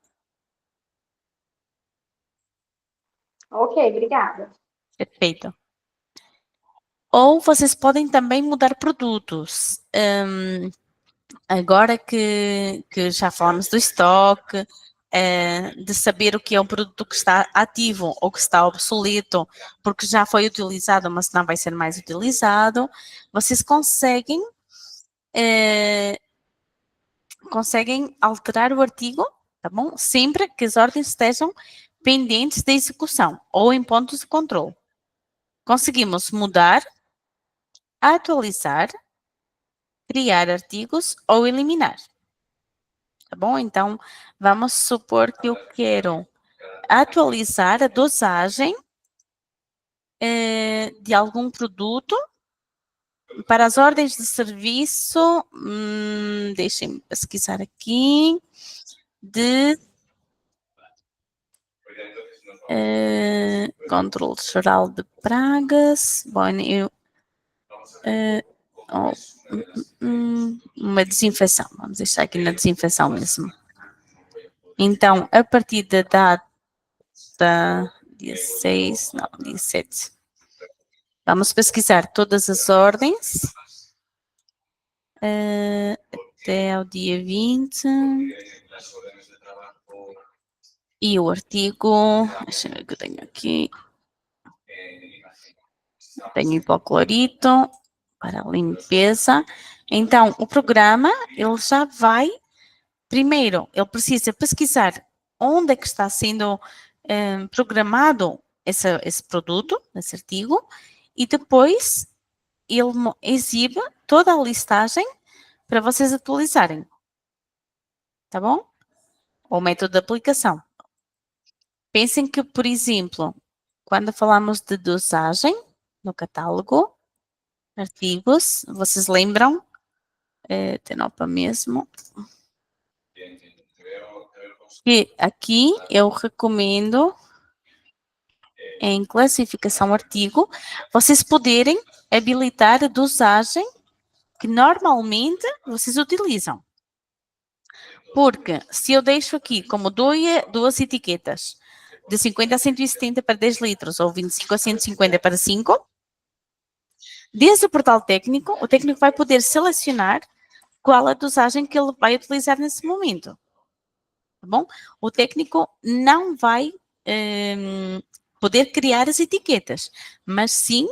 Ok, obrigada. Perfeito. Ou vocês podem também mudar produtos. Agora que já falamos do estoque, de saber o que é um produto que está ativo ou que está obsoleto, porque já foi utilizado, mas não vai ser mais utilizado, vocês conseguem alterar o artigo, tá bom? Sempre que as ordens estejam pendentes de execução ou em pontos de controle. Conseguimos mudar, atualizar, criar artigos ou eliminar. Tá bom? Então, vamos supor que eu quero atualizar a dosagem de algum produto para as ordens de serviço, deixem-me pesquisar aqui, de controle geral de pragas. Bom, uma desinfecção. Vamos deixar aqui na desinfecção mesmo. Então, a partir da data dia 6, não, dia 7. Vamos pesquisar todas as ordens até ao dia 20. E o artigo, deixa eu ver o que eu tenho aqui. Tenho hipoclorito para limpeza. Então, o programa, ele já vai, primeiro, ele precisa pesquisar onde é que está sendo programado esse produto, esse artigo, e depois ele exibe toda a listagem para vocês atualizarem. Tá bom? O método de aplicação. Pensem que, por exemplo, quando falamos de dosagem no catálogo, artigos, vocês lembram? Tenopa mesmo. E aqui eu recomendo, em classificação artigo, vocês poderem habilitar a dosagem que normalmente vocês utilizam. Porque se eu deixo aqui como duas etiquetas, de 50 a 170 para 10 litros ou 25 a 150 para 5, desde o portal técnico, o técnico vai poder selecionar qual a dosagem que ele vai utilizar nesse momento. Tá bom? O técnico não vai poder criar as etiquetas, mas sim,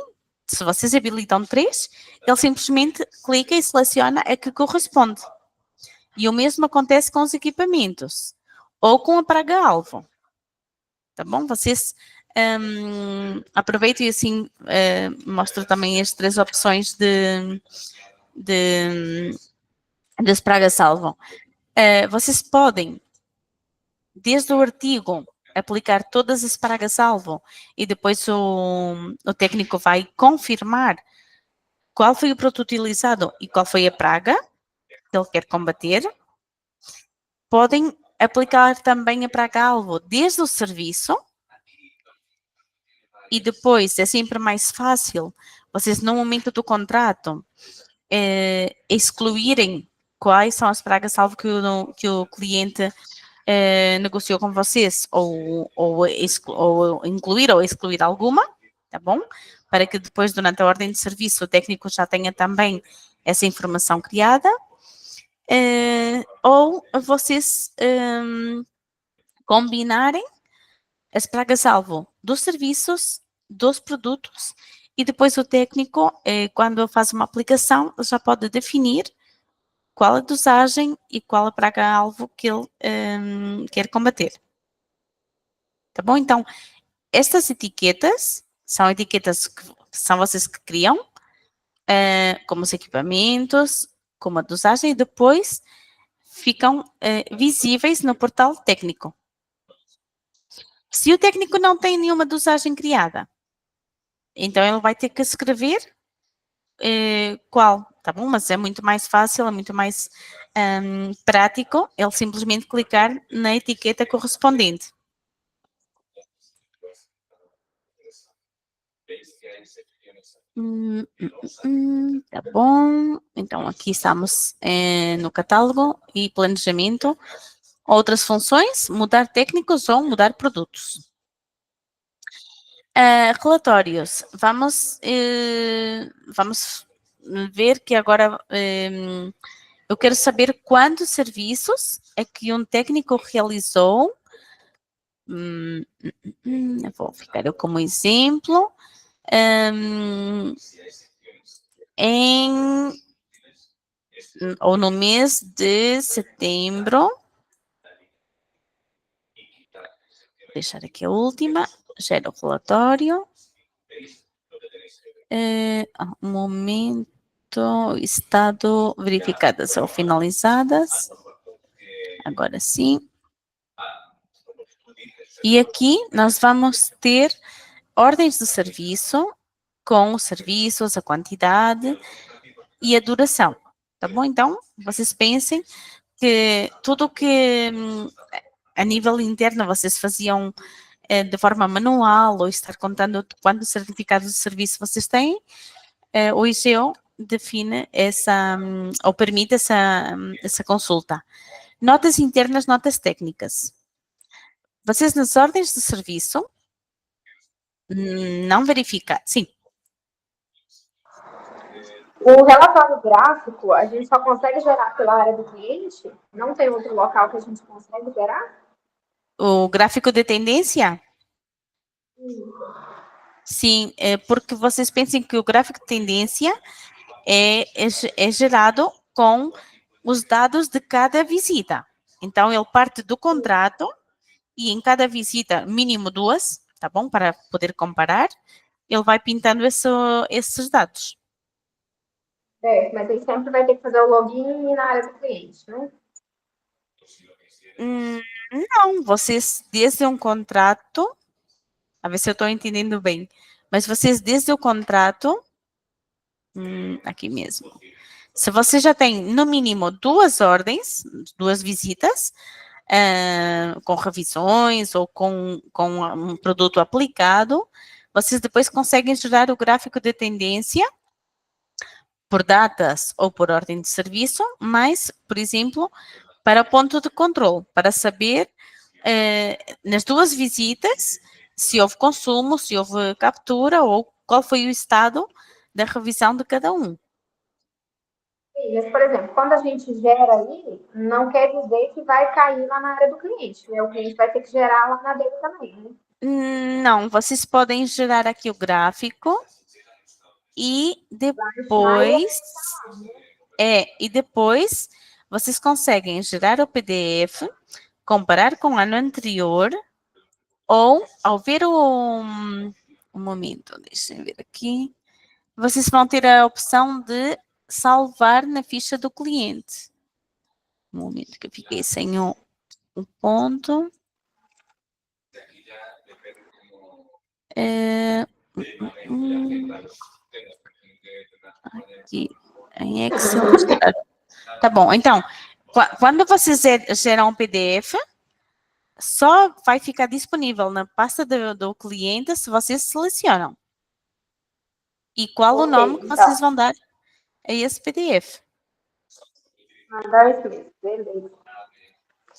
se vocês habilitam 3, ele simplesmente clica e seleciona a que corresponde. E o mesmo acontece com os equipamentos ou com a praga-alvo. Tá bom? Vocês aproveitem e assim mostro também as 3 opções das pragas-alvo. Vocês podem, desde o artigo, aplicar todas as pragas-alvo e depois o técnico vai confirmar qual foi o produto utilizado e qual foi a praga que ele quer combater. Podem aplicar também a praga-alvo desde o serviço e depois é sempre mais fácil vocês, no momento do contrato, excluírem quais são as pragas-alvo que o cliente negociou com vocês, ou incluir ou excluir alguma, tá bom? Para que depois, durante a ordem de serviço, o técnico já tenha também essa informação criada. Ou vocês combinarem as pragas-alvo dos serviços, dos produtos, e depois o técnico, quando faz uma aplicação, já pode definir qual a dosagem e qual a praga-alvo que ele quer combater. Tá bom? Então, estas etiquetas são etiquetas que são vocês que criam, como os equipamentos, como a dosagem, e depois ficam visíveis no portal técnico. Se o técnico não tem nenhuma dosagem criada, então ele vai ter que escrever qual, tá bom? Mas é muito mais fácil, é muito mais prático ele simplesmente clicar na etiqueta correspondente. Tá bom. Então, aqui estamos no catálogo e planejamento. Outras funções, mudar técnicos ou mudar produtos. Relatórios. Vamos ver que agora eu quero saber quantos serviços é que um técnico realizou. Eu vou ficar eu como exemplo. Ou no mês de setembro. Vou deixar aqui a última. Gera o relatório. Um momento. Estado verificadas ou finalizadas. Agora sim. E aqui nós vamos ter ordens do serviço, com os serviços, a quantidade e a duração, tá bom? Então, vocês pensem que tudo que a nível interno vocês faziam de forma manual ou estar contando quantos certificados de serviço vocês têm, o IGO define essa, ou permite essa consulta. Notas internas, notas técnicas. Vocês nas ordens de serviço não verificam, sim. O relatório gráfico, a gente só consegue gerar pela área do cliente? Não tem outro local que a gente consegue gerar? O gráfico de tendência? Sim, porque vocês pensem que o gráfico de tendência é gerado com os dados de cada visita. Então, ele parte do contrato e em cada visita, mínimo 2, tá bom? Para poder comparar, ele vai pintando esses dados. Mas aí sempre vai ter que fazer o login na área do cliente, né? Não, vocês desde um contrato, a ver se eu estou entendendo bem, mas vocês desde o contrato, aqui mesmo, se você já tem no mínimo 2 ordens, 2 visitas, com revisões ou com um produto aplicado, vocês depois conseguem gerar o gráfico de tendência por datas ou por ordem de serviço, mas, por exemplo, para o ponto de controle, para saber nas 2 visitas se houve consumo, se houve captura ou qual foi o estado da revisão de cada um. Sim, mas, por exemplo, quando a gente gera aí, não quer dizer que vai cair lá na área do cliente, né? O cliente vai ter que gerar lá na dele também, né? Não, vocês podem gerar aqui o gráfico e depois vocês conseguem gerar o PDF, comparar com o ano anterior ou ao ver um momento, deixem eu ver aqui, vocês vão ter a opção de salvar na ficha do cliente. Um momento que eu fiquei sem o ponto. Aqui em Excel. Tá bom, então, quando vocês geram um PDF, só vai ficar disponível na pasta do cliente se vocês selecionam. E qual o nome que vocês vão dar a esse PDF? Mandar isso mesmo, beleza.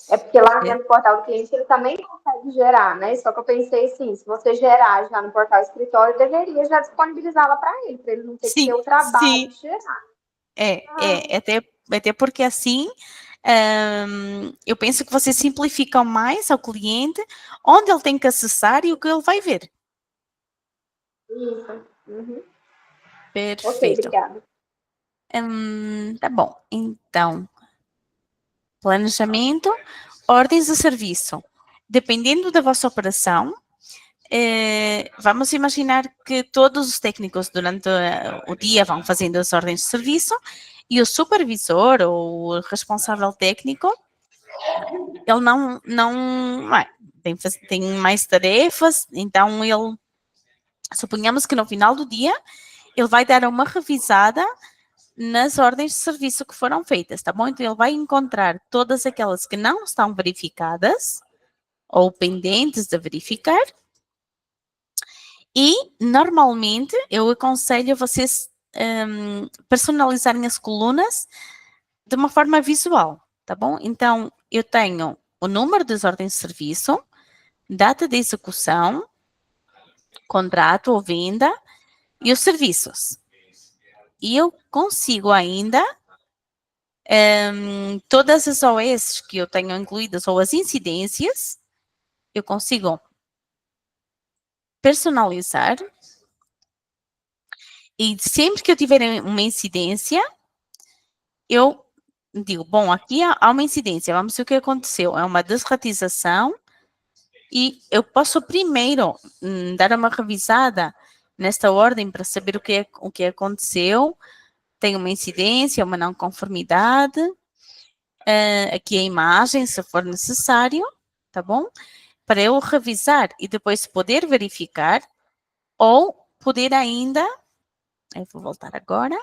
É porque lá dentro do portal do cliente ele também consegue gerar, né? Só que eu pensei assim, se você gerar já no portal escritório, deveria já disponibilizá-la para ele não ter que ter o trabalho de gerar. Até porque assim eu penso que vocês simplificam mais ao cliente onde ele tem que acessar e o que ele vai ver. Isso. Uhum. Perfeito. Ok, obrigada. Tá bom. Então, planejamento, ordens de serviço. Dependendo da vossa operação, vamos imaginar que todos os técnicos durante o dia vão fazendo as ordens de serviço e o supervisor ou o responsável técnico, ele tem mais tarefas, então ele, suponhamos que no final do dia, ele vai dar uma revisada nas ordens de serviço que foram feitas, tá bom? Então, ele vai encontrar todas aquelas que não estão verificadas ou pendentes de verificar. E, normalmente, eu aconselho vocês personalizarem as colunas de uma forma visual, tá bom? Então, eu tenho o número das ordens de serviço, data de execução, contrato ou venda e os serviços. E eu consigo ainda todas as OS que eu tenho incluídas ou as incidências, eu consigo personalizar e sempre que eu tiver uma incidência, eu digo, bom, aqui há uma incidência, vamos ver o que aconteceu. É uma desratização e eu posso primeiro dar uma revisada nesta ordem para saber o que aconteceu. Tem uma incidência, uma não conformidade. Aqui a imagem, se for necessário, tá bom? Para eu revisar e depois poder verificar ou poder ainda, eu vou voltar agora,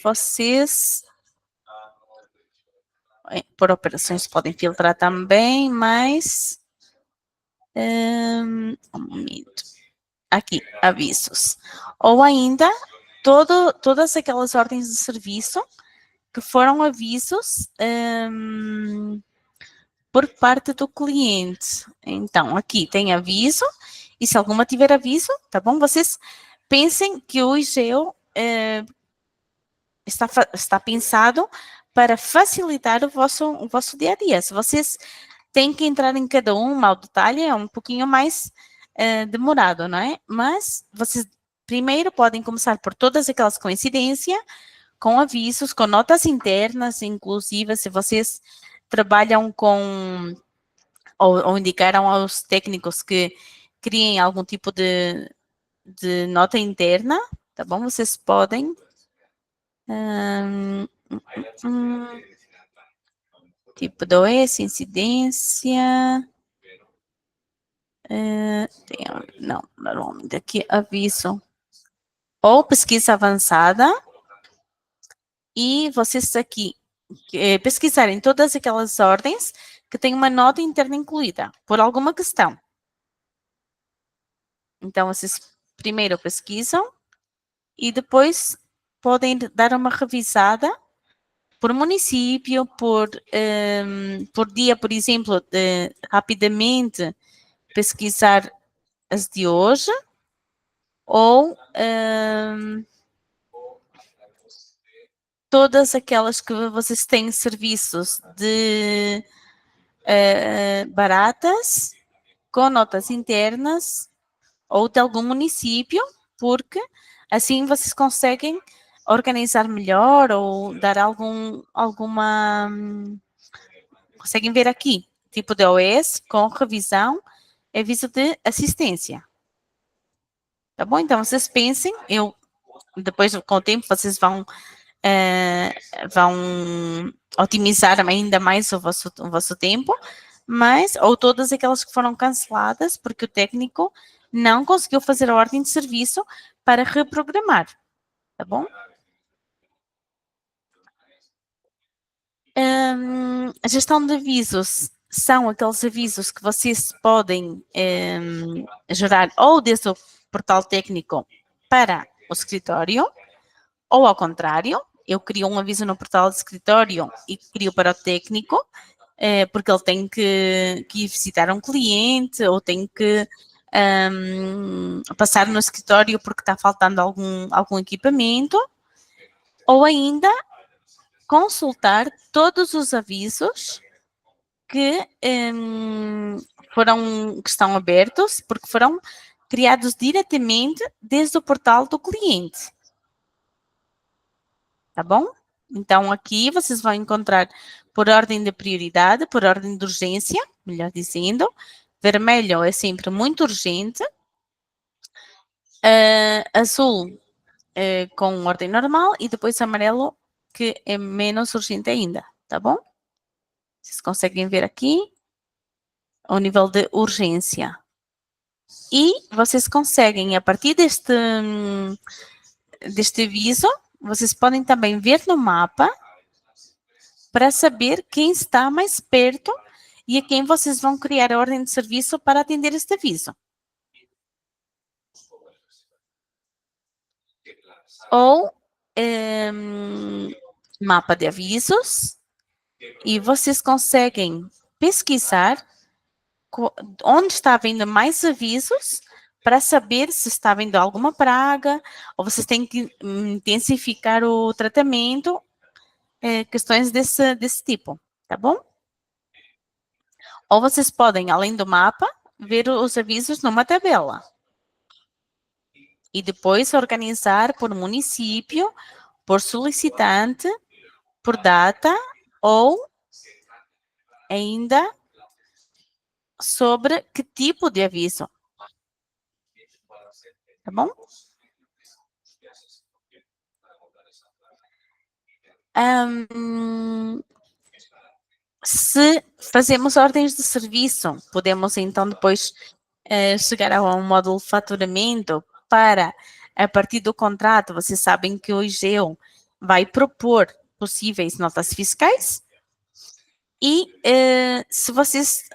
vocês, por operações podem filtrar também, mas, um momento. aqui, avisos. Ou ainda, todas aquelas ordens de serviço que foram avisos por parte do cliente. Então, aqui tem aviso, e se alguma tiver aviso, tá bom? Vocês pensem que o IGEO está pensado para facilitar o vosso dia a dia. Se vocês têm que entrar em cada uma ao detalhe, é um pouquinho mais demorado, não é? Mas vocês primeiro podem começar por todas aquelas coincidências, com avisos, com notas internas, inclusive, se vocês trabalham com, ou indicaram aos técnicos que criem algum tipo de nota interna, tá bom? Vocês podem tipo doença, incidência, não, normalmente aqui aviso ou pesquisa avançada, e vocês aqui pesquisarem todas aquelas ordens que têm uma nota interna incluída, por alguma questão. Então, vocês primeiro pesquisam e depois podem dar uma revisada por município, por dia, por exemplo, rapidamente pesquisar as de hoje, ou todas aquelas que vocês têm serviços de baratas, com notas internas, ou de algum município, porque assim vocês conseguem organizar melhor ou dar alguma... Conseguem ver aqui, tipo de OS com revisão, aviso de assistência. Tá bom? Então, vocês pensem, depois com o tempo vocês vão otimizar ainda mais o vosso tempo, mas, ou todas aquelas que foram canceladas, porque o técnico não conseguiu fazer a ordem de serviço para reprogramar, tá bom? A gestão de avisos são aqueles avisos que vocês podem gerar ou desde o portal técnico para o escritório, ou ao contrário, eu crio um aviso no portal de escritório e crio para o técnico, porque ele tem que ir visitar um cliente ou tem que passar no escritório porque está faltando algum equipamento, ou ainda consultar todos os avisos que estão abertos, porque foram criados diretamente desde o portal do cliente. Tá bom? Então, aqui vocês vão encontrar por ordem de prioridade, por ordem de urgência, melhor dizendo. Vermelho é sempre muito urgente. Azul com ordem normal, e depois amarelo, que é menos urgente ainda, tá bom? Vocês conseguem ver aqui o nível de urgência. E vocês conseguem, a partir deste aviso, vocês podem também ver no mapa para saber quem está mais perto e a quem vocês vão criar a ordem de serviço para atender este aviso. Ou mapa de avisos, e vocês conseguem pesquisar onde está havendo mais avisos para saber se está havendo alguma praga, ou vocês têm que intensificar o tratamento, questões desse tipo, tá bom? Ou vocês podem, além do mapa, ver os avisos numa tabela. E depois organizar por município, por solicitante, por data, ou ainda sobre que tipo de aviso. Tá bom? Se fazemos ordens de serviço, podemos então depois chegar a um módulo de faturamento para, a partir do contrato, vocês sabem que o IGEO vai propor possíveis notas fiscais, e se vocês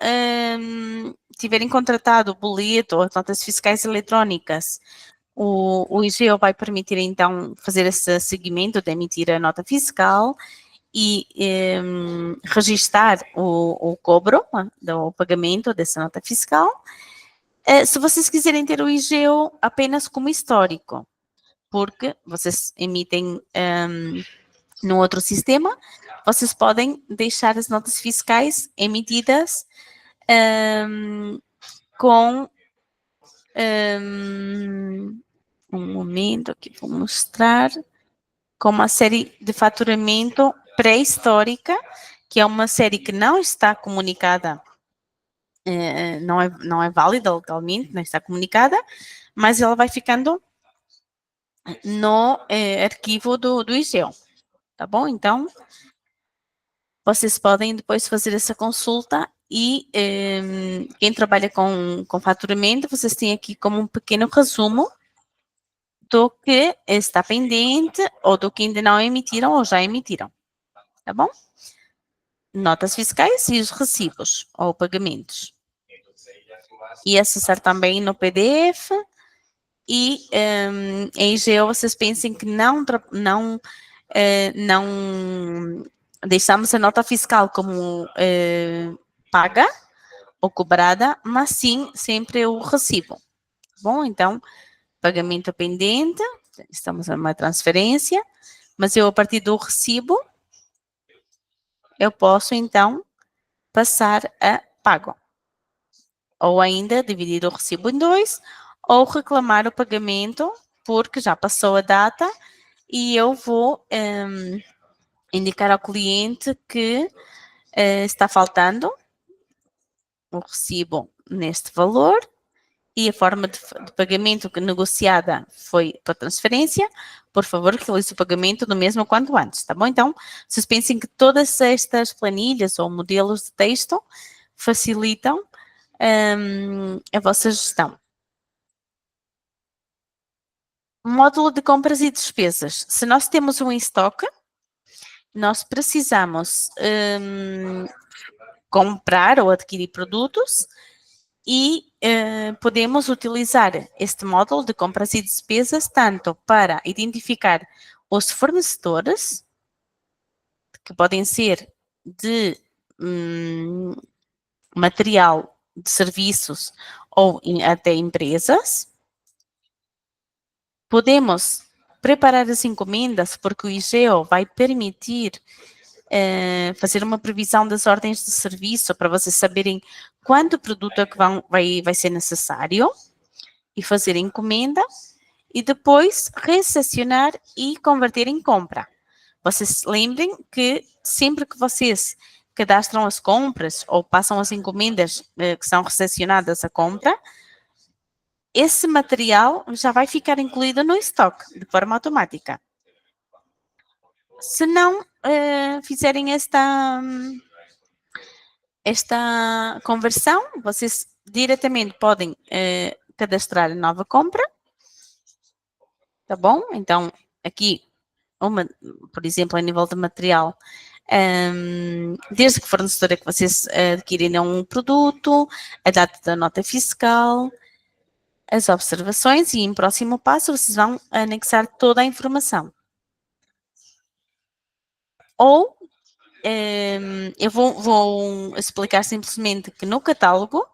tiverem contratado o boleto ou as notas fiscais eletrónicas, o IGO vai permitir, então, fazer esse seguimento de emitir a nota fiscal e registar o cobro do pagamento dessa nota fiscal. Se vocês quiserem ter o IGO apenas como histórico, porque vocês emitem no outro sistema, vocês podem deixar as notas fiscais emitidas com um momento aqui, vou mostrar, com uma série de faturamento pré-histórica, que é uma série que não está comunicada, não é válida legalmente, não está comunicada, mas ela vai ficando no arquivo do IGEO, tá bom? Então, vocês podem depois fazer essa consulta e quem trabalha com faturamento, vocês têm aqui como um pequeno resumo do que está pendente ou do que ainda não emitiram ou já emitiram, tá bom? Notas fiscais e os recibos ou pagamentos. E acessar também no PDF e em IGO vocês pensem que não deixamos a nota fiscal como paga ou cobrada, mas sim sempre o recibo, tá bom? Então, pagamento pendente, estamos numa transferência, mas eu a partir do recibo, eu posso então passar a pago. Ou ainda dividir o recibo em 2, ou reclamar o pagamento, porque já passou a data, e eu vou indicar ao cliente que está faltando o recibo neste valor, e a forma de pagamento negociada foi para transferência, por favor, realize o pagamento no mesmo quanto antes, tá bom? Então, vocês pensem que todas estas planilhas ou modelos de texto facilitam a vossa gestão. Módulo de compras e despesas. Se nós temos um estoque, nós precisamos comprar ou adquirir produtos e podemos utilizar este módulo de compras e despesas tanto para identificar os fornecedores, que podem ser de material, de serviços ou até empresas. Podemos preparar as encomendas, porque o IGEO vai permitir fazer uma previsão das ordens de serviço para vocês saberem quanto produto é que vai ser necessário e fazer a encomenda e depois recepcionar e converter em compra. Vocês lembrem que sempre que vocês cadastram as compras ou passam as encomendas que são recepcionadas a compra, esse material já vai ficar incluído no estoque de forma automática. Se não fizerem esta conversão, vocês diretamente podem cadastrar a nova compra, tá bom? Então, aqui, por exemplo, a nível de material, desde que fornecedor é que vocês adquiriram um produto, a data da nota fiscal, as observações e em próximo passo vocês vão anexar toda a informação. Ou eu vou explicar simplesmente que no catálogo,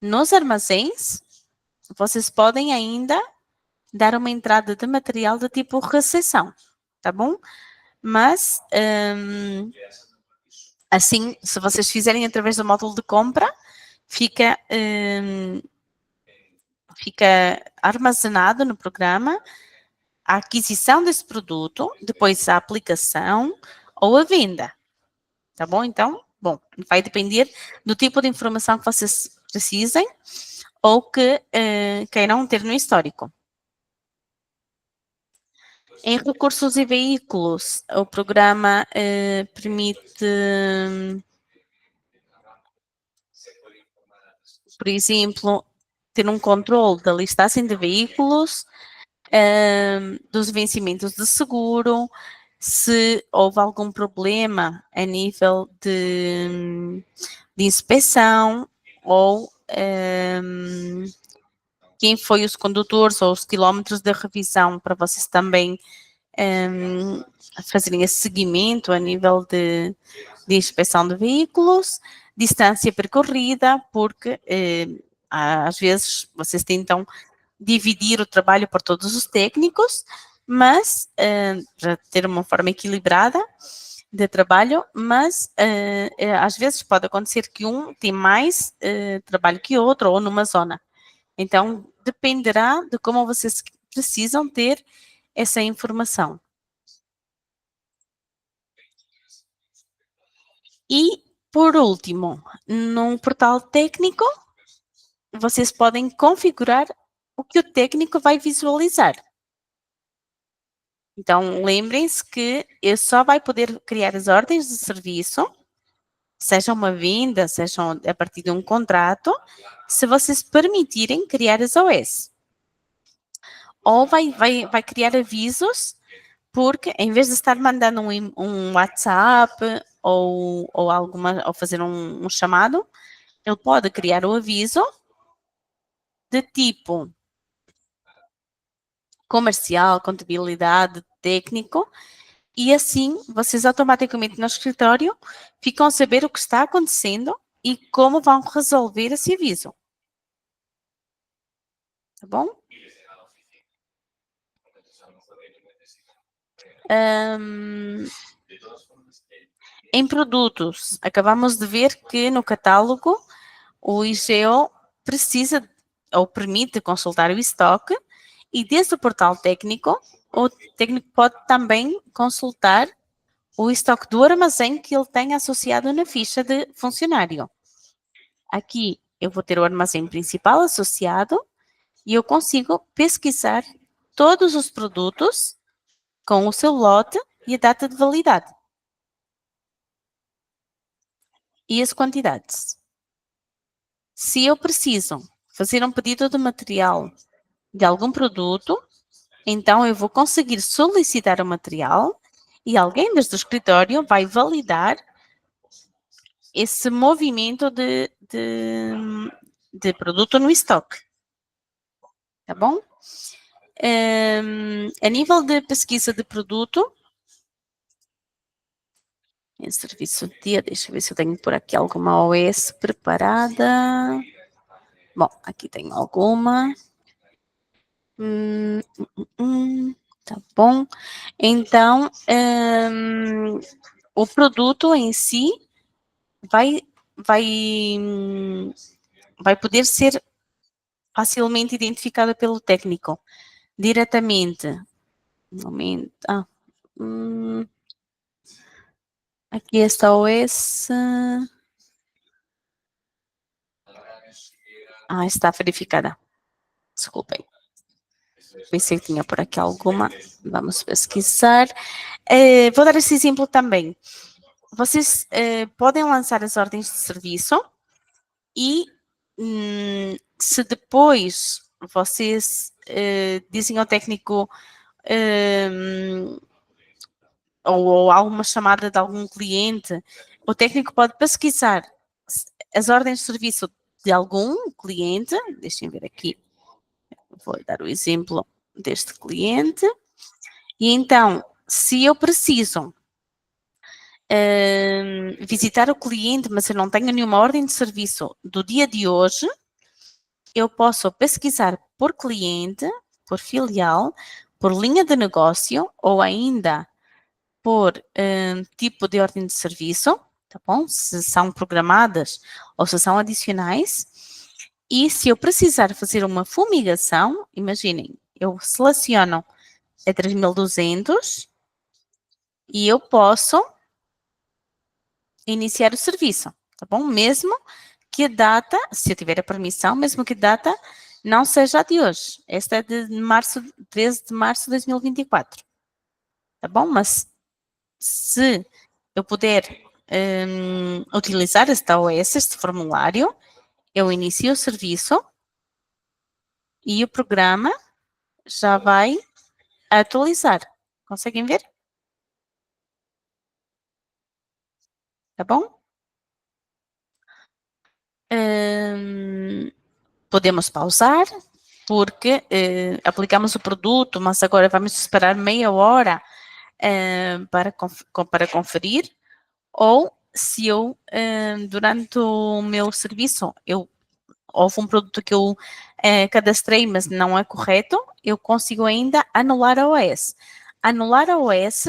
nos armazéns, vocês podem ainda dar uma entrada de material do tipo recepção, tá bom? Mas, assim, se vocês fizerem através do módulo de compra, fica armazenado no programa a aquisição desse produto, depois a aplicação ou a venda, tá bom? Então, bom, vai depender do tipo de informação que vocês precisem ou que queiram ter no histórico. Em recursos e veículos, o programa permite, por exemplo, ter um controle da listagem de veículos, dos vencimentos de seguro, se houve algum problema a nível de inspeção ou quem foi os condutores ou os quilómetros da revisão, para vocês também fazerem esse seguimento a nível de inspeção de veículos, distância percorrida, porque às vezes vocês tentam dividir o trabalho por todos os técnicos, mas para ter uma forma equilibrada de trabalho, mas às vezes pode acontecer que um tem mais trabalho que outro ou numa zona. Então, dependerá de como vocês precisam ter essa informação. E, por último, no portal técnico, vocês podem configurar o que o técnico vai visualizar. Então, lembrem-se que ele só vai poder criar as ordens de serviço, seja uma venda, seja a partir de um contrato, se vocês permitirem criar as OS. Ou vai criar avisos, porque em vez de estar mandando um WhatsApp ou fazer um chamado, ele pode criar o aviso de tipo comercial, contabilidade, técnico, e assim vocês automaticamente no escritório ficam a saber o que está acontecendo e como vão resolver esse aviso. Tá bom? Em produtos, acabamos de ver que no catálogo o IGO precisa ou permite consultar o estoque e desde o portal técnico, o técnico pode também consultar o estoque do armazém que ele tem associado na ficha de funcionário. Aqui eu vou ter o armazém principal associado e eu consigo pesquisar todos os produtos com o seu lote e a data de validade. E as quantidades. Se eu preciso fazer um pedido de material de algum produto, então eu vou conseguir solicitar o material e alguém desde o escritório vai validar esse movimento de produto no estoque. Tá bom? A nível de pesquisa de produto, em serviço de dia, deixa eu ver se eu tenho por aqui alguma OS preparada. Bom, aqui tenho alguma. Tá bom. Então, o produto em si vai, vai poder ser facilmente identificado pelo técnico diretamente. Um momento. Aqui esta OS. Está verificada. Desculpem. Pensei que tinha por aqui alguma. Vamos pesquisar. Vou dar esse exemplo também. Vocês podem lançar as ordens de serviço e se depois vocês dizem ao técnico ou alguma chamada de algum cliente, o técnico pode pesquisar as ordens de serviço de algum cliente, deixem ver aqui, vou dar o exemplo deste cliente, e então, se eu preciso visitar o cliente, mas eu não tenho nenhuma ordem de serviço do dia de hoje, eu posso pesquisar por cliente, por filial, por linha de negócio ou ainda por tipo de ordem de serviço, tá bom? Se são programadas ou se são adicionais. E se eu precisar fazer uma fumigação, imaginem, eu seleciono a 3200 e eu posso iniciar o serviço, tá bom? Mesmo que a data, se eu tiver a permissão, mesmo que a data não seja a de hoje. Esta é de 13 de março de 2024, tá bom? Mas se eu puder utilizar esta OS, este formulário, eu inicio o serviço e o programa já vai atualizar. Conseguem ver? Tá bom? Podemos pausar, porque aplicamos o produto, mas agora vamos esperar meia hora para conferir. Ou se eu, durante o meu serviço, houve um produto que eu cadastrei, mas não é correto, eu consigo ainda anular a OS. Anular a OS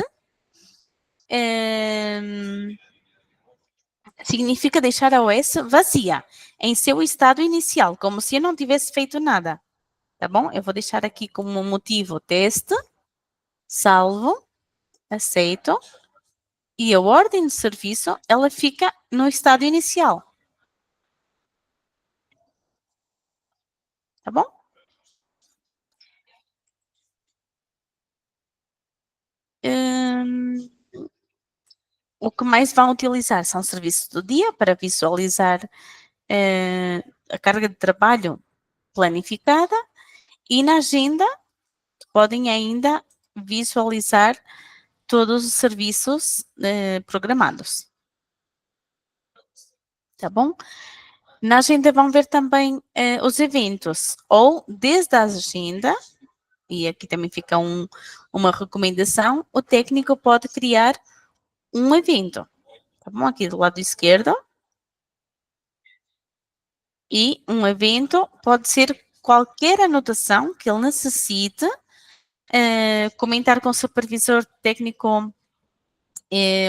significa deixar a OS vazia, em seu estado inicial, como se eu não tivesse feito nada. Tá bom? Eu vou deixar aqui como motivo teste, salvo, aceito, e a ordem de serviço, ela fica no estado inicial. Tá bom? O que mais vão utilizar são serviços do dia para visualizar a carga de trabalho planificada, e na agenda podem ainda visualizar todos os serviços programados. Tá bom? Na agenda vão ver também os eventos, ou desde a agenda, e aqui também fica uma recomendação, o técnico pode criar um evento. Tá bom? Aqui do lado esquerdo. E um evento pode ser qualquer anotação que ele necessite, comentar com o supervisor técnico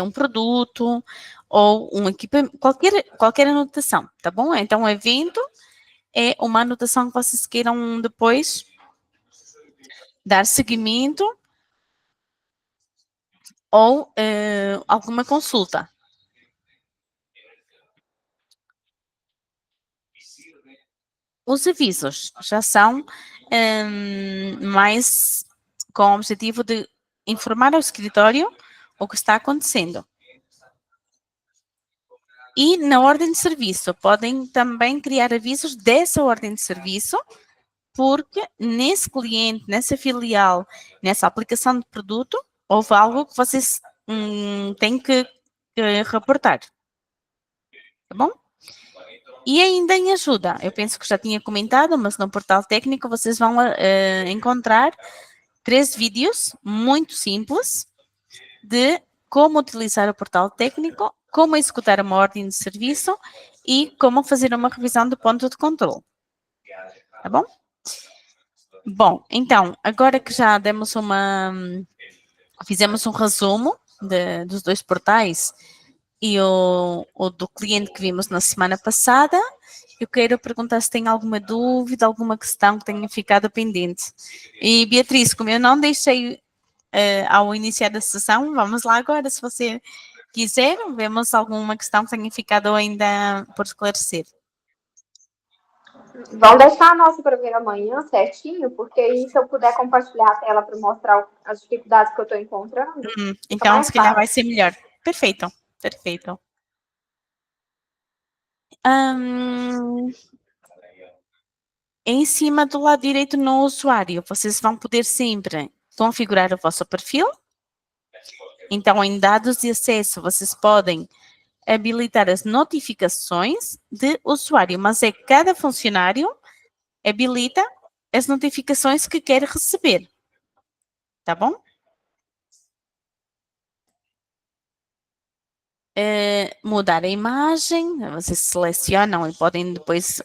um produto ou um equipamento, qualquer anotação, tá bom? Então, o evento é uma anotação que vocês queiram depois dar seguimento ou alguma consulta. Os avisos já são mais com o objetivo de informar ao escritório o que está acontecendo. E na ordem de serviço, podem também criar avisos dessa ordem de serviço, porque nesse cliente, nessa filial, nessa aplicação de produto, houve algo que vocês têm que reportar. Tá bom? E ainda em ajuda, eu penso que já tinha comentado, mas no portal técnico vocês vão encontrar 3 vídeos muito simples de como utilizar o portal técnico, como executar uma ordem de serviço e como fazer uma revisão do ponto de controle. Tá bom? Bom, então, agora que já fizemos um resumo dos 2 portais e o do cliente que vimos na semana passada, eu quero perguntar se tem alguma dúvida, alguma questão que tenha ficado pendente. E Beatriz, como eu não deixei ao iniciar a sessão, vamos lá agora, se você quiser, vemos alguma questão que tenha ficado ainda por esclarecer. Vamos deixar a nossa para ver amanhã certinho, porque aí se eu puder compartilhar a tela para mostrar as dificuldades que eu estou encontrando. Então, se calhar vai ser melhor. Perfeito, perfeito. Em cima do lado direito no usuário, vocês vão poder sempre configurar o vosso perfil. Então, em dados de acesso, vocês podem habilitar as notificações de usuário, mas é cada funcionário habilita as notificações que quer receber. Tá bom? Mudar a imagem, vocês selecionam e podem depois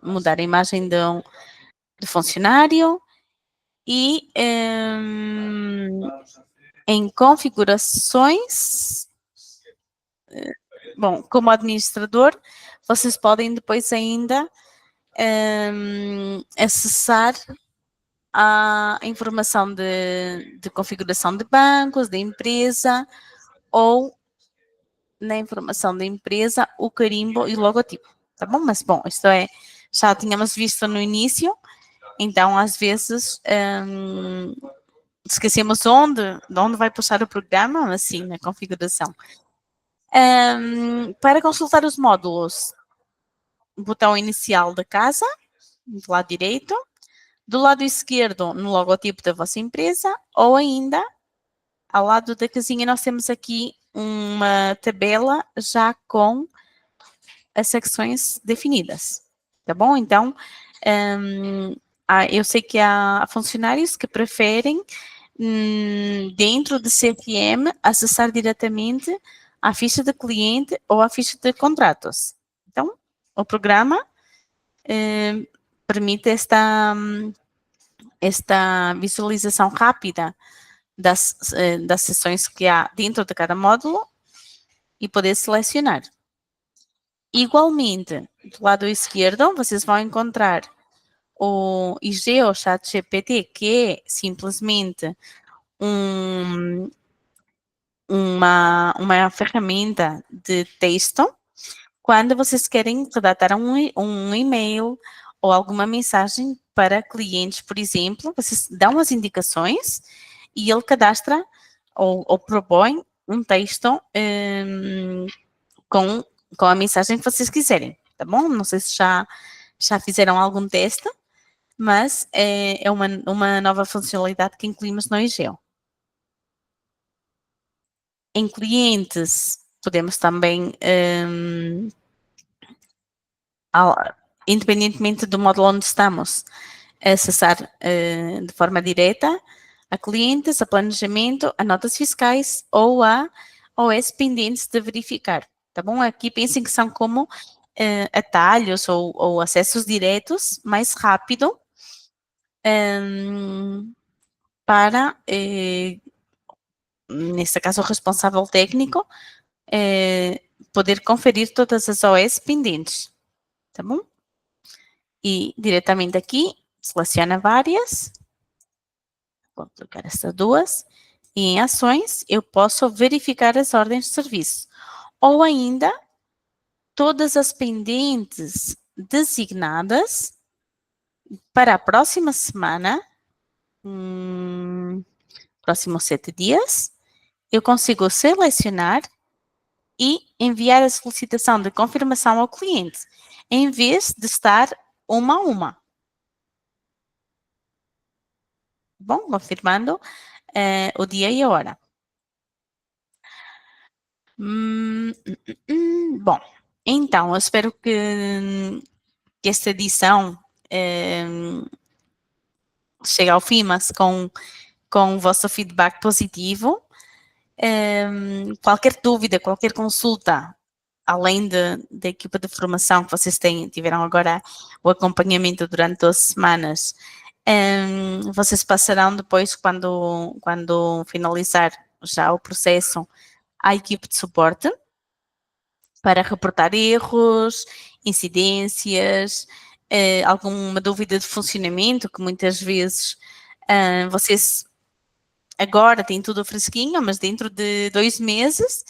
mudar a imagem do funcionário. E em configurações, bom, como administrador, vocês podem depois ainda acessar a informação de configuração de bancos, da empresa, ou na informação da empresa, o carimbo e o logotipo, tá bom? Mas, bom, isto já tínhamos visto no início, então, às vezes, esquecemos de onde vai puxar o programa, assim, na configuração. Para consultar os módulos, botão inicial da casa, do lado direito, do lado esquerdo, no logotipo da vossa empresa, ou ainda, ao lado da casinha, nós temos aqui uma tabela já com as secções definidas, tá bom? Então, Eu sei que há funcionários que preferem, dentro de CRM, acessar diretamente a ficha de cliente ou a ficha de contratos. Então, o programa permite esta visualização rápida das sessões que há dentro de cada módulo e poder selecionar. Igualmente, do lado esquerdo, vocês vão encontrar o IG ou ChatGPT, que é simplesmente uma ferramenta de texto. Quando vocês querem redatar um e-mail ou alguma mensagem para clientes, por exemplo, vocês dão as indicações e ele cadastra ou propõe um texto com a mensagem que vocês quiserem, tá bom? Não sei se já fizeram algum teste, mas é uma nova funcionalidade que incluímos no Egeo. Em clientes, podemos também, independentemente do módulo onde estamos, acessar de forma direta a clientes, a planejamento, a notas fiscais ou a OS pendentes de verificar, tá bom? Aqui pensem que são como atalhos ou acessos diretos mais rápido para, neste caso, o responsável técnico poder conferir todas as OS pendentes, tá bom? E diretamente aqui, seleciona várias, vou clicar essas duas, e em ações eu posso verificar as ordens de serviço, ou ainda todas as pendentes designadas para a próxima semana, próximos 7 dias, eu consigo selecionar e enviar a solicitação de confirmação ao cliente, em vez de estar uma a uma. Bom, confirmando o dia e a hora. Bom, então, eu espero que esta edição chegue ao fim, mas com o vosso feedback positivo. Qualquer dúvida, qualquer consulta, além da equipa de formação que vocês tiveram agora o acompanhamento durante 12 semanas, vocês passarão depois, quando finalizar já o processo, à equipe de suporte para reportar erros, incidências, alguma dúvida de funcionamento, que muitas vezes vocês agora têm tudo fresquinho, mas dentro de 2 meses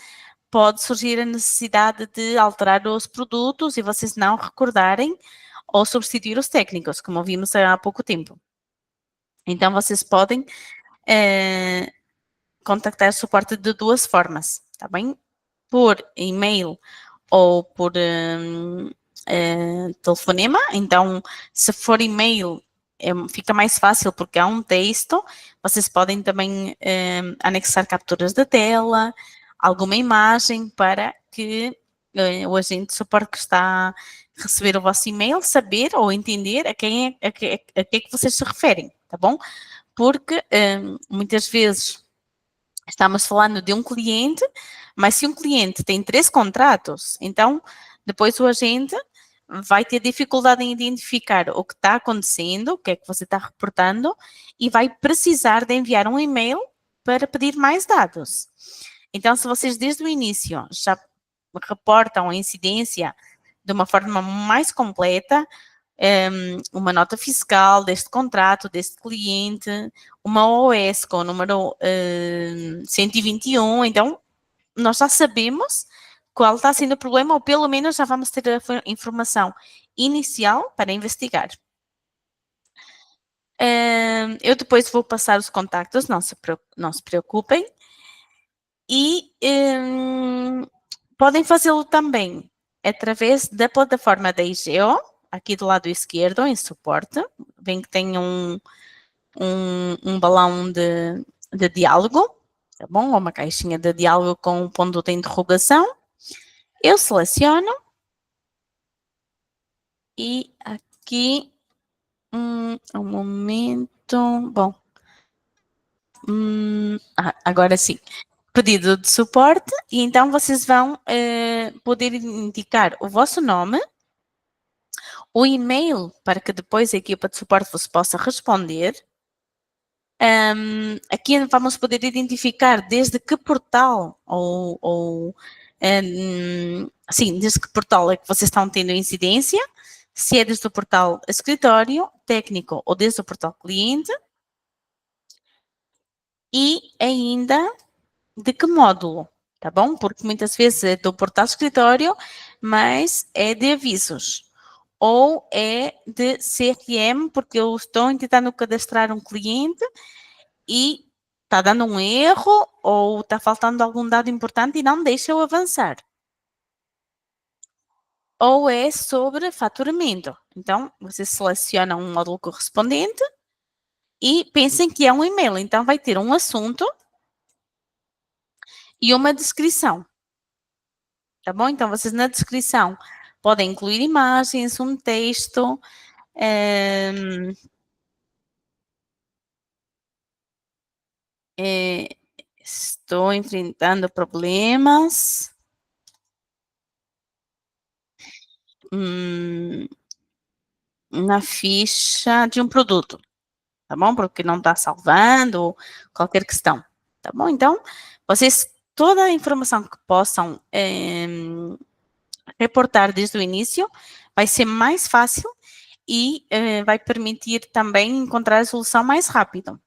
pode surgir a necessidade de alterar os produtos e vocês não recordarem ou substituir os técnicos, como vimos há pouco tempo. Então, vocês podem contactar o suporte de 2 formas, tá bem? Por e-mail ou por telefonema. Então, se for e-mail, fica mais fácil porque há um texto. Vocês podem também anexar capturas da tela, alguma imagem para que o agente de suporte que está a receber o vosso e-mail saber ou entender a que é que vocês se referem, tá bom? Porque muitas vezes estamos falando de um cliente, mas se um cliente tem 3 contratos, então depois o agente vai ter dificuldade em identificar o que está acontecendo, o que é que você está reportando, e vai precisar de enviar um e-mail para pedir mais dados. Então, se vocês desde o início já reportam a incidência de uma forma mais completa, uma nota fiscal deste contrato, deste cliente, uma OS com o número 121, então nós já sabemos qual está sendo o problema, ou pelo menos já vamos ter a informação inicial para investigar. Eu depois vou passar os contactos, não se preocupem. E podem fazê-lo também através da plataforma da IGEO, aqui do lado esquerdo, em suporte. Vem que tem um balão de diálogo, tá bom? Ou uma caixinha de diálogo com um ponto de interrogação. Eu seleciono e aqui Um momento. Bom, agora sim. Pedido de suporte, e então vocês vão poder indicar o vosso nome, o e-mail para que depois a equipa de suporte vos possa responder. Aqui vamos poder identificar desde que portal sim, desde que portal é que vocês estão tendo incidência, se é desde o portal escritório, técnico ou desde o portal cliente, e ainda de que módulo, tá bom? Porque muitas vezes é do portal escritório, mas é de avisos. Ou é de CRM, porque eu estou tentando cadastrar um cliente e está dando um erro ou está faltando algum dado importante e não deixa eu avançar. Ou é sobre faturamento. Então, você seleciona um módulo correspondente e pensem que é um e-mail. Então, vai ter um assunto e uma descrição. Tá bom? Então, vocês na descrição podem incluir imagens, um texto, estou enfrentando problemas na ficha de um produto, tá bom? Porque não está salvando, ou qualquer questão, tá bom? Então, vocês, toda a informação que possam reportar desde o início, vai ser mais fácil e vai permitir também encontrar a solução mais rápido.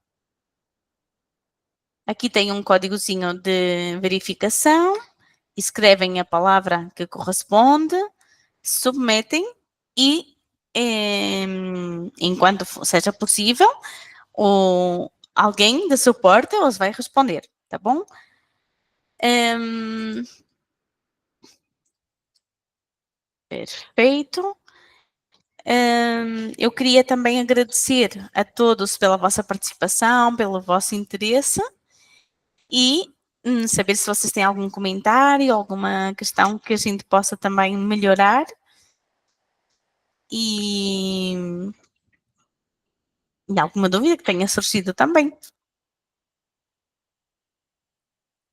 Aqui tem um códigozinho de verificação, escrevem a palavra que corresponde, submetem e, enquanto seja possível, alguém de suporte os vai responder, tá bom? Perfeito. Eu queria também agradecer a todos pela vossa participação, pelo vosso interesse e saber se vocês têm algum comentário, alguma questão que a gente possa também melhorar e alguma dúvida que tenha surgido também.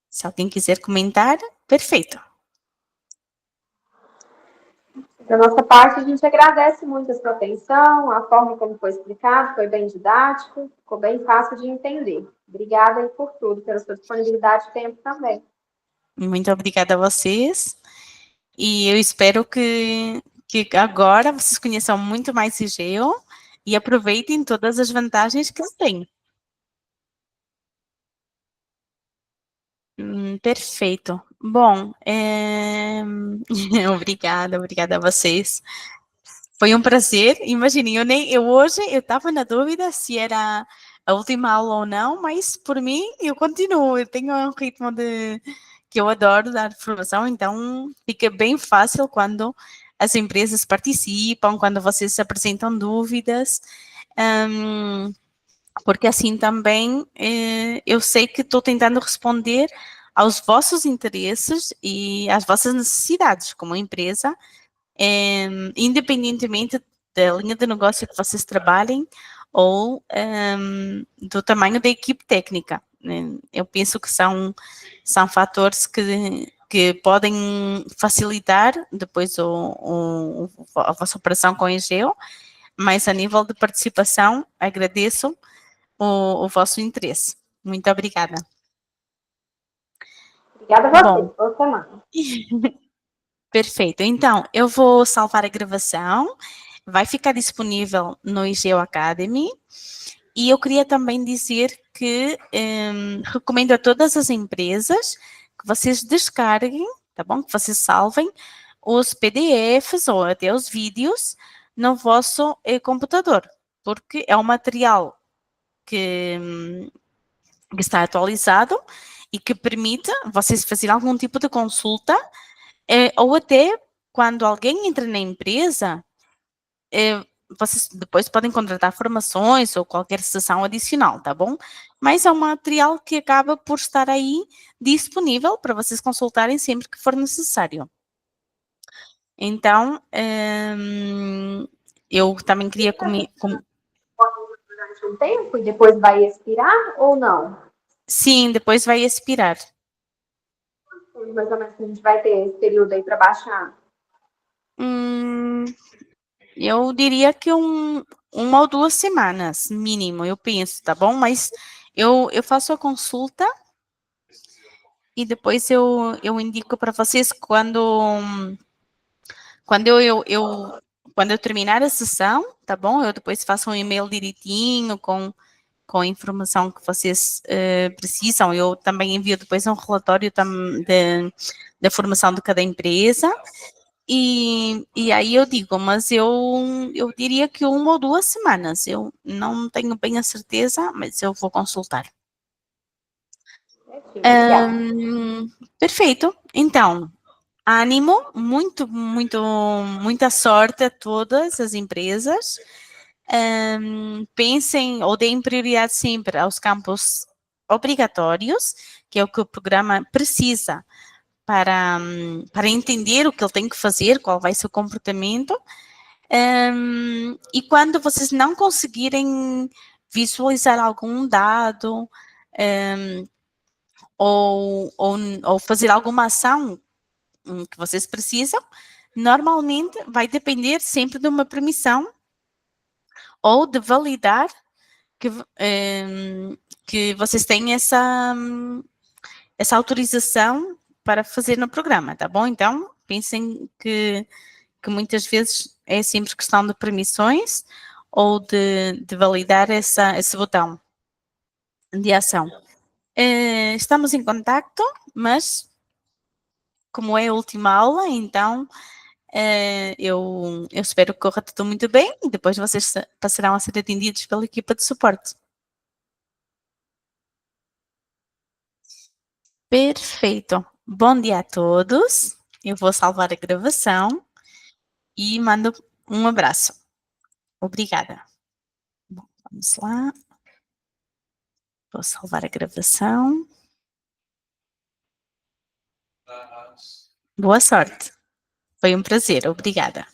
Se alguém quiser comentar, perfeito. Da nossa parte, a gente agradece muito a sua atenção, a forma como foi explicado, foi bem didático, ficou bem fácil de entender. Obrigada aí por tudo, pela sua disponibilidade de tempo também. Muito obrigada a vocês e eu espero que agora vocês conheçam muito mais IGEO e aproveitem todas as vantagens que ele tem. Perfeito. Bom, obrigada a vocês. Foi um prazer. Imaginem, eu hoje eu estava na dúvida se era a última aula ou não, mas por mim eu continuo. Eu tenho um ritmo que eu adoro dar formação, então fica bem fácil quando as empresas participam, quando vocês apresentam dúvidas. Porque assim também eu sei que estou tentando responder aos vossos interesses e às vossas necessidades como empresa, independentemente da linha de negócio que vocês trabalhem ou do tamanho da equipe técnica. Eu penso que são fatores que podem facilitar depois a vossa operação com a Egeo, mas a nível de participação, agradeço o vosso interesse. Muito obrigada. Obrigada a você. Bom, Boa semana. perfeito. Então, eu vou salvar a gravação, vai ficar disponível no IGEO Academy, e eu queria também dizer que recomendo a todas as empresas que vocês descarguem, tá bom? Que vocês salvem os PDFs ou até os vídeos no vosso computador, porque é um material que está atualizado e que permite vocês fazerem algum tipo de consulta ou até quando alguém entra na empresa, vocês depois podem contratar formações ou qualquer sessão adicional, tá bom? Mas é um material que acaba por estar aí disponível para vocês consultarem sempre que for necessário. Então, eu também queria um tempo e depois vai expirar ou não? Sim, depois vai expirar. Mais ou menos a gente vai ter esse período aí para baixar. Hum, eu diria que uma ou 2 semanas, mínimo, eu penso, tá bom? Mas eu faço a consulta e depois eu indico para vocês quando eu terminar a sessão, tá bom? Eu depois faço um e-mail direitinho com a informação que vocês precisam. Eu também envio depois um relatório da formação de cada empresa. E aí eu digo, mas eu diria que 1 ou 2 semanas. Eu não tenho bem a certeza, mas eu vou consultar. Obrigada. Perfeito. Então, ânimo, muita sorte a todas as empresas. Pensem ou deem prioridade sempre aos campos obrigatórios, que é o que o programa precisa para entender o que ele tem que fazer, qual vai ser o comportamento. E quando vocês não conseguirem visualizar algum dado ou fazer alguma ação que vocês precisam, normalmente vai depender sempre de uma permissão ou de validar que vocês têm essa autorização para fazer no programa, tá bom? Então, pensem que muitas vezes é sempre questão de permissões ou de validar esse botão de ação. Estamos em contacto, mas como é a última aula, então eu espero que corra tudo muito bem e depois vocês passarão a ser atendidos pela equipa de suporte. Perfeito. Bom dia a todos. Eu vou salvar a gravação e mando um abraço. Obrigada. Bom, vamos lá. Vou salvar a gravação. Boa sorte. Foi um prazer. Obrigada.